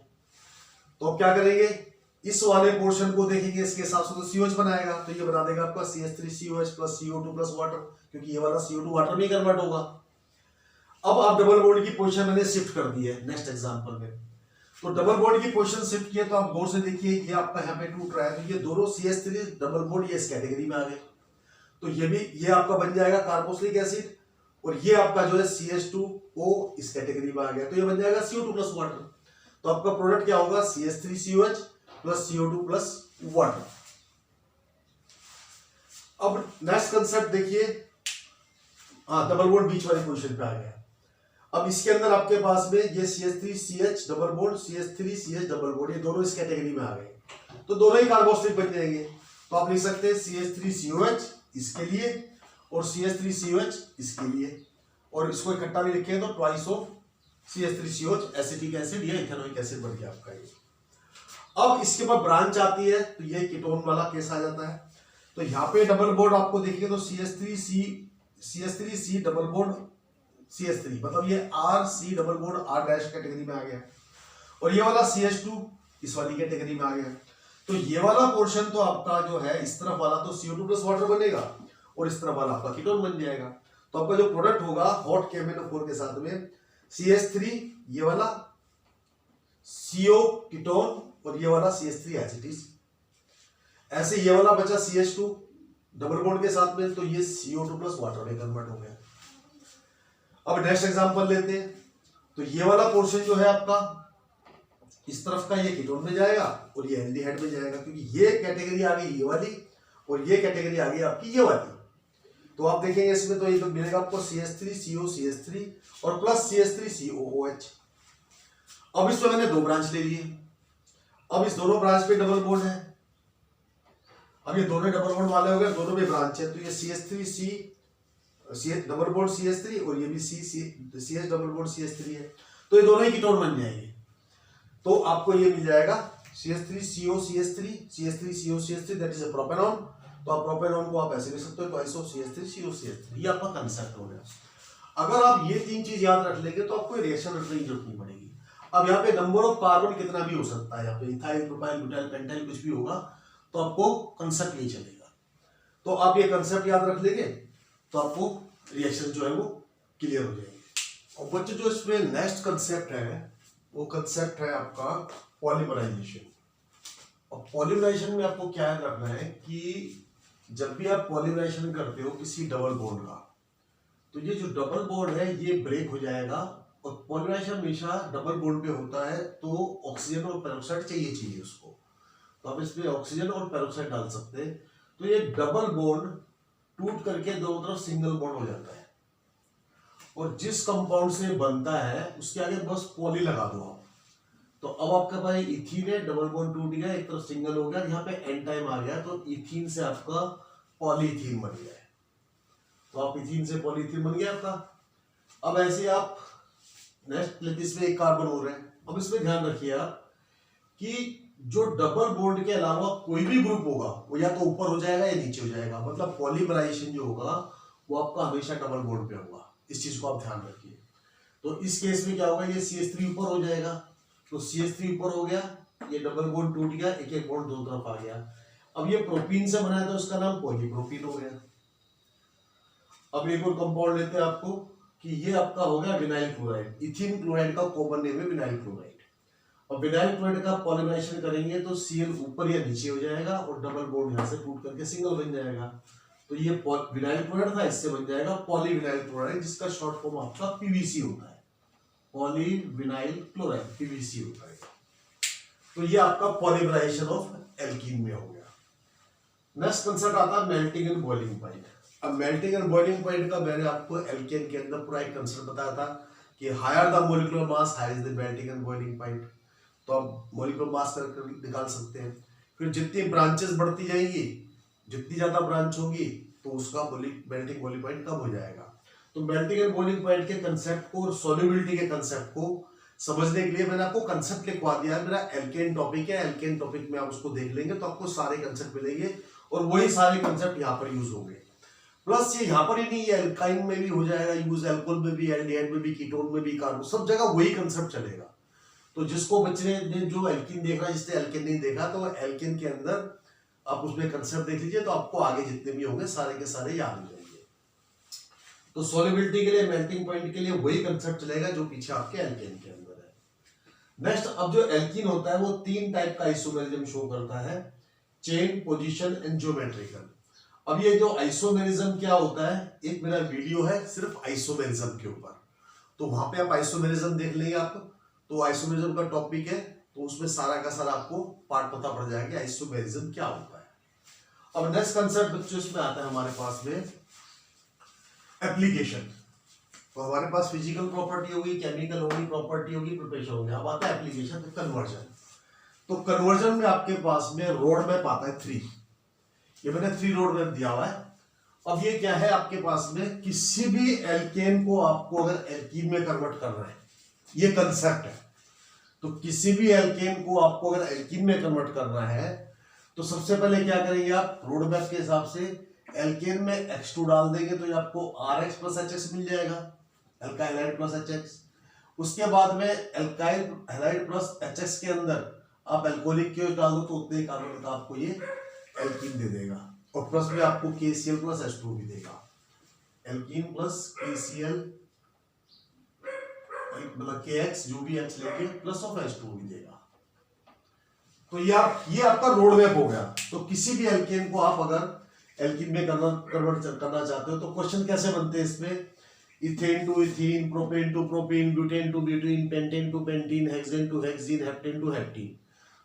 [SPEAKER 1] तो अब क्या करेंगे, इस वाले पोर्शन को देखेंगे, इसके हिसाब से तो COH बनाएगा, तो ये बना देगा आपका CH3COH plus CO2 plus water, क्योंकि ये वाला CO2 वाटर में कन्वर्ट होगा। अब आप डबल बॉन्ड की पोजीशन मैंने शिफ्ट कर दी है नेक्स्ट एग्जांपल में। तो डबल बॉन्ड की पोजीशन शिफ्ट किया तो आप गौर से देखिए ये आपका यहाँ पे टूट रहा है, तो ये दोनों CH3 डबल बॉन्ड ये इस कैटेगरी में आ गए, तो ये भी ये आपका बन जाएगा कार्बोक्सिलिक एसिड, और ये आपका जो है CH2O इस कैटेगरी में आ गया, तो ये बन जाएगा CO2 प्लस वाटर। तो आपका प्रोडक्ट क्या होगा, CH3COH plus CO2 plus water. अब नेक्स्ट कंसेप्ट देखिए, डबल बॉन्ड बीच वाली पोजीशन पे आ गया। अब इसके अंदर आपके पास में ये CH3CH double bond CH3CH double bond ये दोनों इस कैटेगरी में आ गए, तो दोनों ही कार्बोक्सिलिक बन जाएंगे। तो आप लिख सकते हैं CH3COH इसके लिए और CH3COH इसके लिए, और इसको इकट्ठा भी लिखें तो twice of CH3COH acetic acid या इथेनोइक एसिड बन गया आपका ये। अब इसके बाद ब्रांच आती है तो ये कीटोन वाला केस आ जाता है। तो यहाँ पे डबल बॉन्ड आपको देखिए तो CH3C डबल बॉन्ड CH3, मतलब ये RC double bond R' category में आ गया, और ये वाला CH2 इस वाली कैटेगरी में आ गया। तो ये वाला पोर्शन तो आपका जो है इस तरफ वाला तो CO2 प्लस वाटर बनेगा और इस तरफ वाला आपका कीटोन बन जाएगा। तो आपका जो प्रोडक्ट होगा हॉट KMnO4 के साथ में CH3 ये वाला CO कीटोन और ये वाला CH3 एसिटिस। ऐसे ये वाला बचा CH2 डबल बॉन्ड के साथ में, तो ये CO2 प्लस वाटर में कन्वर्ट हो गया। अब नेक्स्ट एग्जांपल लेते हैं, तो ये वाला पोर्शन जो है आपका इस तरफ का ये कीटोन में जाएगा और ये एल्डिहाइड में जाएगा, क्योंकि ये कैटेगरी आ गई ये वाली और ये कैटेगरी आ गई आपकी ये वाली। तो आप देखेंगे इसमें तो ये तो मिलेगा आपको CH3CO CH3 और प्लस CH3COOH। अब इसमें मैंने 2 ब्रांच ले लिए, अब इस दोनों ब्रांच पे डबल बॉन्ड है, अब ये दोनों डबल बॉन्ड वाले हो गए, दोनों में ब्रांच है, तो ये CH3C डबल बॉन्ड CH3 और ये भी CH डबल बॉन्ड CH3 है, तो ये दोनों ही कीटोन बन जाएंगे। तो आपको ये मिल जाएगा CH3CO CH3CO CH3 that is a propanone. तो आप प्रोपेनॉन को आप ऐसे लिख सकते हो ट्वाइस ऑफ CH3CO CH3, ये आपका कंसेप्ट हो गया। अगर आप ये 3 चीज याद रख लेंगे तो आपको रिएक्शन रखने की जरूरत नहीं पड़ेगी। अब यहाँ पे नंबर ऑफ कार्बन कितना भी हो सकता है, यहाँ पे इथाइल, प्रोपाइल, ब्यूटाइल, पेंटाइल कुछ भी होगा, तो आपको कंसेप्ट नहीं चलेगा। तो आप ये कंसेप्ट याद रख लेंगे तो आपको रिएक्शन जो है वो क्लियर हो जाएगी। और बच्चों जो इसमें नेक्स्ट कंसेप्ट है वो कंसेप्ट है आपका पॉलीमराइजेशन। और पॉलीमराइजेशन में आपको क्या करना है कि जब भी आप पॉलीमराइजेशन करते हो किसी डबल बॉन्ड का, तो ये जो डबल बॉन्ड है ये ब्रेक हो जाएगा। और पॉलीमराइजेशन हमेशा डबल बॉन्ड पे होता है, तो ऑक्सीजन और पेरोक्साइड चाहिए उसको, तो आप इसमें ऑक्सीजन और पेरोक्साइड डाल सकते हैं। तो ये डबल बॉन्ड टूट करके दोनों तरफ सिंगल बॉन्ड हो जाता है। और जिस कंपाउंड से बनता है उसके आगे बस पॉली लगा दो आप, तो अब आपके पास इथीन है, डबल बॉन्ड टूट गया, एक तरफ सिंगल हो गया, यहाँ पे एन टाइम आ गया, तो इथीन से आपका पॉलीथीन बन गया है। तो आप इथीन से पॉलीथीन बन गया आपका। अब ऐसे आप नेक्स्ट इसमें एक कार्बन हो रहा है। अब इसमें ध्यान रखिए आप कि जो डबल बॉन्ड के अलावा कोई भी ग्रुप होगा वो या तो ऊपर हो जाएगा या नीचे हो जाएगा, मतलब पॉलीमराइजेशन जो होगा वो आपका हमेशा डबल बॉन्ड पे होगा। इस चीज को आप ध्यान रखिए। तो इस केस में क्या होगा, ये CH3 ऊपर हो जाएगा, तो CH3 ऊपर हो गया, ये डबल बॉन्ड टूट गया, एक एक बॉन्ड दो तरफ आ गया। अब ये प्रोपीन से बना है तो उसका नाम पॉलीप्रोपीन हो गया। अब एक और कंपाउंड लेते हैं आपको कि ये आपका हो गया विनाइल क्लोराइड। इथिन क्लोराइड का कॉमन नेम है विनाइल क्लोराइड। और विनाइल क्लोराइड का पॉलीमराइजेशन करेंगे तो Cl ऊपर या नीचे हो जाएगा और डबल बॉन्ड यहाँ से टूट करके सिंगल बन जाएगा। तो ये विनाइल क्लोराइड था, इससे बन जाएगा पॉलीविनाइल क्लोराइड, जिसका शॉर्ट फॉर्म आपका PVC होता है। पॉलीविनाइल क्लोराइड PVC होता है। तो ये आपका पॉलीमराइजेशन ऑफ एल्कीन में हो गया। नेक्स्ट कंसेप्ट आता है मेल्टिंग एंड बॉइलिंग पॉइंट। अब मेल्टिंग एंड बॉइलिंग पॉइंट का मैंने आपको एल्केन के अंदर पूरा एक कंसेप्ट बताया था कि higher the molecular mass higher is the melting and boiling point. तो आप मोलिकुलर मास कर निकाल सकते हैं। फिर जितनी ब्रांचेस बढ़ती जाएंगी, जितनी ज्यादा ब्रांच होगी तो उसका मेल्टिंग बॉइलिंग पॉइंट कम हो जाएगा। तो मेल्टिंग एंड बॉइलिंग पॉइंट के कंसेप्ट को और सॉल्युबिलिटी के कंसेप्ट को समझने के लिए मैंने आपको कंसेप्ट लिखवा दिया है। मेरा एल्केन टॉपिक है, एल्केन टॉपिक में आप उसको देख लेंगे तो आपको सारे कंसेप्ट मिलेंगे और वही सारे कंसेप्ट यहाँ पर यूज होंगे। प्लस ये यहाँ पर ही नहीं, ये एल्काइन में भी हो जाएगा यूज, एल्कोहल में भी, एल्डिहाइड में भी, कीटोन में भी, कार्बन, सब जगह वही कंसेप्ट चलेगा। तो जिसको बच्चे ने जो एल्किन देख रहा है, जिसने एल्किन नहीं देखा, तो एल्किन के अंदर आप उसमें कंसेप्ट देख लीजिए, तो आपको आगे जितने भी होंगे सारे के सारे याद हो जाएंगे। तो सॉल्युबिलिटी के लिए, मेल्टिंग पॉइंट के लिए वही कंसेप्ट चलेगा जो पीछे आपके एल्केन के अंदर है। नेक्स्ट, अब जो एल्कीन होता है वो 3 टाइप का आइसोमेरिज्म शो करता है, चेन, पोजीशन एंड ज्योमेट्रिकल। अब ये जो आइसोमेरिज्म क्या होता है, एक मेरा वीडियो है सिर्फ आइसोमेरिज्म के ऊपर, तो वहां पे आप आइसोमेरिज्म देख लेंगे आप, तो आइसोमेरिज्म का टॉपिक है, तो उसमें सारा का सारा आपको पार्ट पता पड़ जाएगा आइसोमेरिज्म क्या होता है। अब नेक्स्ट कंसेप्ट बच्चों इसमें आता है हमारे पास में एप्लीकेशन। तो हमारे पास फिजिकल प्रॉपर्टी होगी, केमिकल होगी, प्रॉपर्टी होगी, प्रिपरेशन होगी। अब आता है एप्लीकेशन, तो कन्वर्जन। तो कन्वर्जन में आपके पास में रोड मैप आता है 3, ये मैंने 3 रोड मैप दिया हुआ है। अब ये क्या है आपके पास में, किसी भी एल्केन को आपको अगर एल्कीन में कन्वर्ट करना है, ये कंसेप्ट है। तो किसी भी एल्केन को आपको अगर एल्कीन में कन्वर्ट करना है तो सबसे पहले क्या करेंगे आप, रोड मैप के हिसाब से एल्केन में X2 डाल देंगे तो ये आपको RH प्लस HX मिल जाएगा, एल्काइल हैलाइड प्लस HX। उसके बाद में एल्काइल हैलाइड प्लस HX के अंदर आप एल्कोहलिक क्यों डाल दो तो उतने कार्बन का आपको ये एल्कीन दे देगा, और प्लस में आपको KCl प्लस H2 भी देगा। एल्कीन प्लस KCl मतलब KX जो भी X लेके प्लस ऑफ H2 भी देगा। तो ये आपका रोड मैप हो गया। तो किसी भी एल्केन को आप अगर एल्कीन में कन्वर्ट करना चाहते हो तो क्वेश्चन कैसे बनते हैं इसमें, ethane to ethene, propane to propene, butane to butene, pentane to pentene, hexane to hexene, heptane to heptene.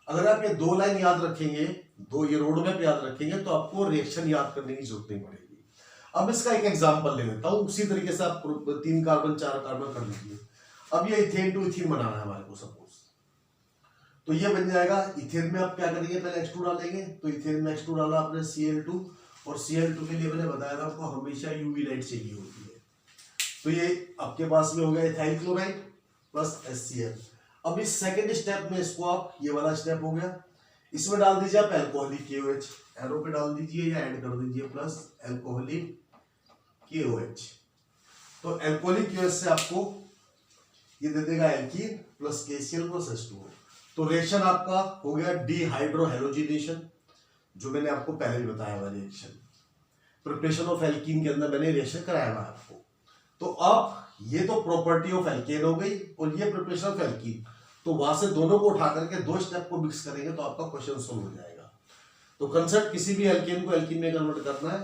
[SPEAKER 1] अगर आप ये 2 लाइन याद रखेंगे, 2 ये रोड मैप याद रखेंगे तो आपको रिएक्शन याद करने की जरूरत नहीं पड़ेगी। अब इसका एक एग्जांपल ले लेता हूं, उसी तरीके से आप 3 कार्बन 4 कार्बन कर लीजिए। अब ये इथेन टू इथीन बनाना है हमारे को सपोज, तो ये बन जाएगा। इथेन में आप क्या करेंगे, पहले X2 डालेंगे, तो इथेन में X2 डाला आपने Cl2, और Cl2 के लिए मैंने बताया था आपको हमेशा UV लाइट चाहिए होती है। तो ये आपके पास में हो गया इथाइल क्लोराइड प्लस HCl। अब इस सेकंड स्टेप में इसको आप, ये वाला स्टेप हो गया, इसमें डाल दीजिए आप एल्कोहलिक KOH, एरो पे डाल दीजिए या ऐड कर दीजिए प्लस एल्कोहलिक KOH। तो एल्कोहलिक KOH से आपको ये दे देगा alkene plus KCl plus H2O। तो रिएक्शन आपका हो गया डिहाइड्रोहेलोजिनेशन, जो मैंने आपको पहले भी बताया हुआ रिएक्शन। प्रिपरेशन ऑफ एल्कीन के अंदर मैंने रिएक्शन कराया हुआ आपको। तो अब ये तो प्रॉपर्टी ऑफ एल्केन हो गई और ये प्रिपरेशन ऑफ एल्कीन, तो वहां से दोनों को उठा करके दो स्टेप को मिक्स करेंगे तो आपका क्वेश्चन सोल्व हो जाएगा। तो कंसेप्ट किसी भी एल्केन को एल्कीन में कन्वर्ट करना है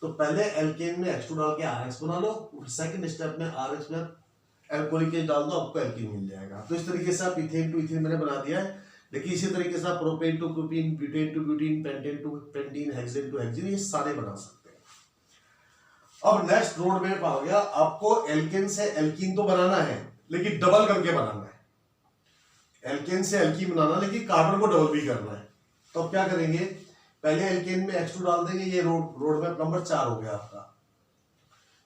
[SPEAKER 1] तो पहले एल्केन में H2 डाल के RX बना लो, सेकंड स्टेप में RX में एल्कोहलिक एसिड डाल दो, आपको एल्कीन मिल जाएगा। तो इस तरीके से आप इथेन टू इथेन मैंने बना दिया है। देखिए इसी तरीके से आप propane to propene, butane to butene, pentane to pentene, hexane to hexane, ये सारे बना सकते हैं। अब नेक्स्ट रोड मैप आ गया, आपको एल्केन से एल्कीन तो बनाना है लेकिन डबल करके बनाना है। एल्केन से एल्कीन बनाना लेकिन कार्बन को डबल भी करना है। तो अब क्या करेंगे, पहले एल्केन में H2 डाल देंगे, ये रोड मैप नंबर 4 हो गया आपका।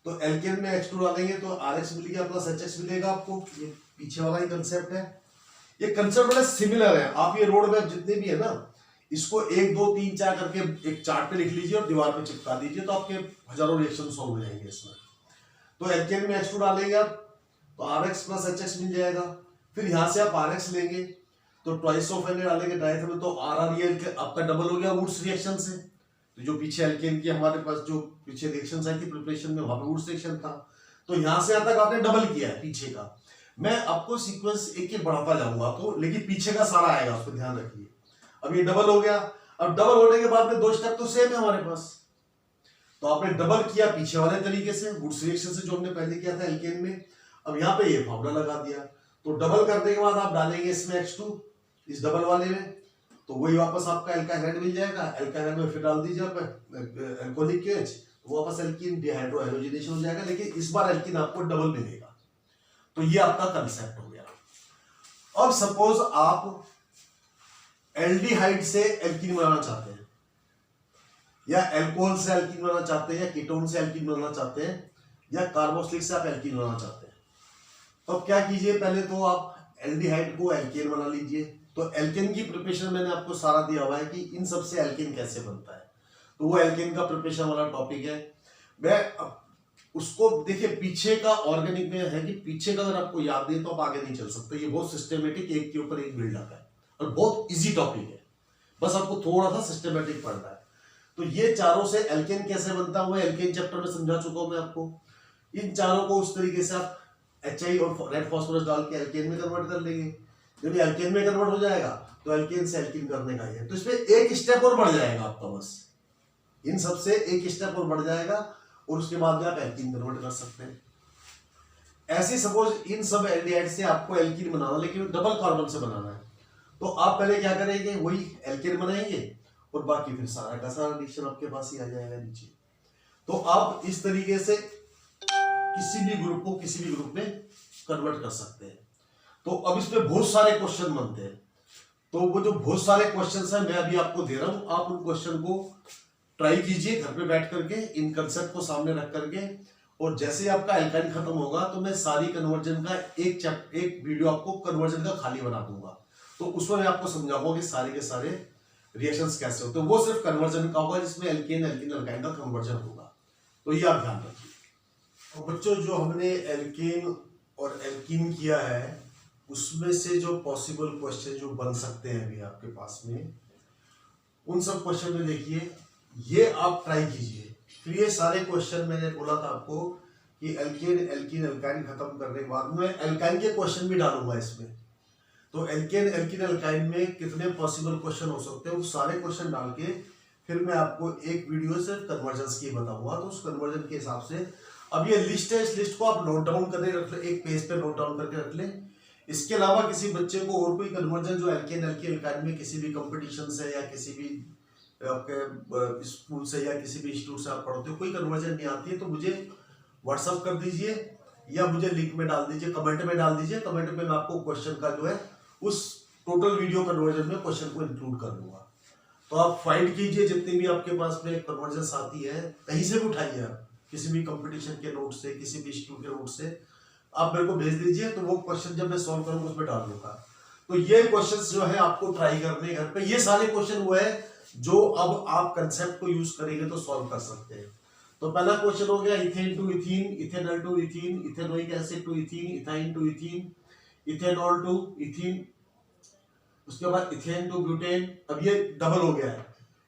[SPEAKER 1] तो एल्केन में H2 डालेंगे तो RX मिल गया प्लस HX मिलेगा आपको, ये पीछे वाला ही कंसेप्ट है। ये कंसेप्ट बड़े सिमिलर है, आप ये रोड मैप जितने भी है ना इसको 1 2 3 4 करके एक चार्ट पे लिख लीजिए और दीवार पे चिपका दीजिए तो आपके हजारों रिएक्शन सॉल्व हो जाएंगे इसमें। तो एल्केन में H2 डालेंगे आप तो RX प्लस HX मिल जाएगा। फिर यहां से आप RX लेंगे तो ट्वाइस ऑफ Na डालेंगे डायथ में, तो RR ये आपका डबल हो गया वुड्स रिएक्शन से। तो जो पीछे एल्केन की हमारे पास जो पीछे रिएक्शन आई थी प्रिपरेशन में, वहां पे वुड्स रिएक्शन था, तो यहां से यहां तक आपने डबल किया है पीछे का। मैं आपको सीक्वेंस एक एक बढ़ाता जाऊंगा तो, लेकिन पीछे का सारा आएगा, उसको ध्यान रखिए। अब ये डबल हो गया, अब डबल होने के बाद में दो स्टेप तो सेम है हमारे पास, तो आपने डबल किया पीछे वाले तरीके से वुड्स रिएक्शन से जो हमने पहले किया था एल्केन में। अब यहाँ पे ये फॉर्मूला लगा दिया, तो डबल करने के बाद आप डालेंगे इसमें H2 इस डबल वाले में, तो वही वापस आपका एल्काहाइड मिल जाएगा। एल्काहाइड में फिर डाल दीजिए आप एल्कोहलिक एच, तो वापस एल्कीन डिहाइड्रो हैलोजिनेशन हो जाएगा, लेकिन इस बार एल्कीन आपको डबल मिलेगा। तो ये आपका कंसेप्ट हो गया। अब सपोज आप एल्डिहाइड से एल्कीन बनाना चाहते हैं, या एल्कोहल से एल्कीन बनाना चाहते हैं, या कीटोन से एल्कीन बनाना चाहते हैं, या कार्बोक्सिलिक से आप एल्कीन बनाना चाहते हैं। तो अब क्या कीजिए, पहले तो आप एल्डिहाइड को एल्केन बना लीजिए। तो एल्केन की प्रिपरेशन मैंने आपको सारा दिया हुआ है कि इन सबसे एल्केन कैसे बनता है, तो वो एल्केन का प्रिपरेशन वाला टॉपिक है। मैं उसको देखिए पीछे का ऑर्गेनिक में है कि पीछे का अगर आपको याद नहीं तो आप आगे नहीं चल सकते। ये बहुत सिस्टमेटिक एक के ऊपर एक बिल्डअप है और बहुत इजी टॉपिक है, बस आपको थोड़ा सा सिस्टमेटिक पढ़ना है। तो ये चारों से एल्केन कैसे बनता है वो एल्केन चैप्टर में समझा चुका हूं मैं आपको। इन चारों को उस तरीके से आप HI और रेड फास्फोरस डाल के एल्केन में कन्वर्ट कर लेंगे। जब एल्केन में कन्वर्ट हो जाएगा तो एल्केन से एल्कीन करने का है, तो इसमें एक स्टेप और बढ़ जाएगा आपका, बस इन सबसे एक स्टेप और बढ़ जाएगा और उसके बाद में आप एल्कीन कन्वर्ट कर सकते हैं। ऐसे सपोज इन सब एल्डिहाइड से आपको एल्कीन बनाना, लेकिन डबल कार्बन से बनाना है, तो आप पहले क्या करेंगे, वही एल्केन बनाएंगे और बाकी फिर सारा का सारा रिएक्शन आपके पास ही आ जाएगा नीचे। तो आप इस तरीके से किसी भी ग्रुप को किसी भी ग्रुप में कन्वर्ट कर सकते हैं। तो अब इसमें बहुत सारे क्वेश्चन बनते हैं, तो वो जो बहुत सारे क्वेश्चन हैं मैं अभी आपको दे रहा हूं, आप उन क्वेश्चन को ट्राई कीजिए घर पे बैठ करके, इन कंसेप्ट को सामने रख करके, और जैसे आपका एल्काइन खत्म होगा तो मैं सारी कन्वर्जन का एक वीडियो आपको कन्वर्जन का खाली बना दूंगा, तो उसमें मैं आपको समझाऊंगा कि सारे के सारे रिएक्शंस कैसे होते हैं। वो सिर्फ कन्वर्जन का होगा जिसमें एल्केन एल्कीन एल्काइन का कन्वर्जन होगा, तो ये आप ध्यान रखिए। तो बच्चों जो हमने एल्केन और एल्कीन किया है उसमें से जो पॉसिबल क्वेश्चन जो बन सकते हैं अभी आपके पास में, उन सब क्वेश्चन में देखिए ये आप ट्राई कीजिए। फिर ये सारे क्वेश्चन मैंने बोला था आपको कि एल्केन एल्कीन एल्काइन खत्म करने के बाद में एल्काइन के क्वेश्चन भी डालूंगा इसमें, तो एल्केन एल्कीन एल्काइन में कितने पॉसिबल क्वेश्चन हो सकते हैं वो सारे क्वेश्चन डाल के फिर मैं आपको एक वीडियो से कन्वर्जन की बताऊंगा। तो उस कन्वर्जन के हिसाब से अब ये लिस्ट है, इस लिस्ट को आप नोट डाउन करके रख ले, एक पेज पे नोट डाउन करके रख ले। इसके अलावा किसी बच्चे को और कोई कन्वर्जन जो एल्केन एल्कीन एल्काइन में किसी भी कंपटीशन से या किसी भी आपके स्कूल से या किसी भी इंस्टीट्यूट से आप पढ़ते हो कोई कन्वर्जन नहीं आती है तो मुझे व्हाट्सअप कर दीजिए या मुझे लिंक में डाल दीजिए, कमेंट में डाल दीजिए। कमेंट में मैं आपको क्वेश्चन का जो है उस टोटल वीडियो कन्वर्जन में क्वेश्चन को इंक्लूड कर दूंगा। तो आप फाइंड कीजिए जितनी भी आपके पास में कन्वर्जन आती है, कहीं से भी उठाइए आप, किसी भी कंपटीशन के नोट से, किसी भी इंस्टीट्यूट के नोट से आप मेरे को भेज दीजिए, तो वो क्वेश्चन जब मैं सॉल्व करूंगा उसमें डाल दूंगा। तो ये क्वेश्चंस जो है आपको ट्राई करने घर पे, ये सारे क्वेश्चन वो है जो अब आप कंसेप्ट को यूज करेंगे तो सॉल्व कर सकते हैं। तो पहला क्वेश्चन हो गया ethane to ethene, ethanol to ethene, ethanoic acid to ethene, ethyne to ethene, ethanol to ethene, उसके बाद इथेन टू ब्यूटेन। अब ये डबल हो गया है,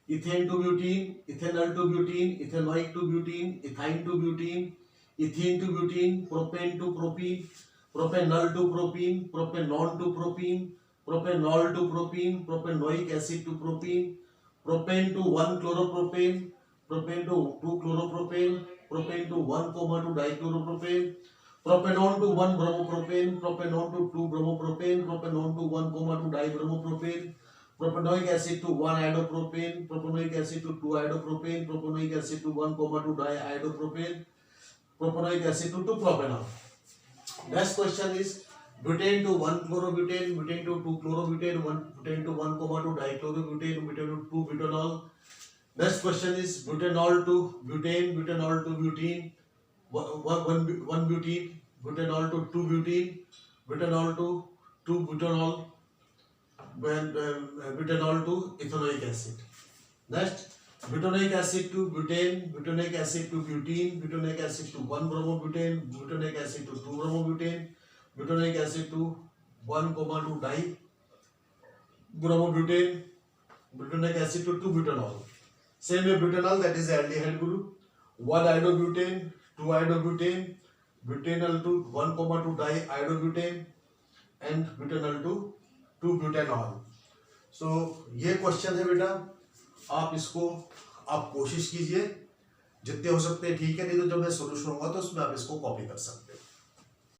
[SPEAKER 1] ethane to butene, ethanol to butene, ethanoic to butene, ethyne to butene, ethene to butene, propane to propene, propanol to propene, propanone to propene, propanol to propene, propanoic acid to propene, propane to 1 chloropropane, propane to 2 chloropropane, propane to 1 2 dichloropropane, propanone to 1 bromopropane, propanone to 2 bromopropane, propanone to 1 2 dibromopropane, propanoic acid to 1 iodopropane, propanoic acid to 2 आइडोप्रोपेन, propanoic acid to 1 2 diiodopropane, propanoic acid to 2 propanol. Next question is butane to 1 chlorobutane, butane to 2 chlorobutane, butane to 1 2 dichlorobutane, butane to 2 butanol. Next question is butanol to butane, butanol to butene, 1 butene, butanol to 2 butene, butanol to 2 butanol, butanol to ethanoic acid. Next, butanoic acid to butane, butanoic acid to butene, butanoic acid to 1 bromobutane, butanoic acid to 2 bromobutane, butanoic acid to 1 2 dibromobutane, butanoic acid to 2 butanol. Same way butanol, that is the aldehyde group, 1 iodobutane, 2 iodobutane, butanol to 1 2 diiodobutane and butanol to 2 butanol. So ये question है बेटा, आप इसको आप कोशिश कीजिए जितने हो सकते हैं, ठीक है, नहीं तो जब मैं सोल्यूशन होगा तो उसमें आप इसको कॉपी कर सकते हैं.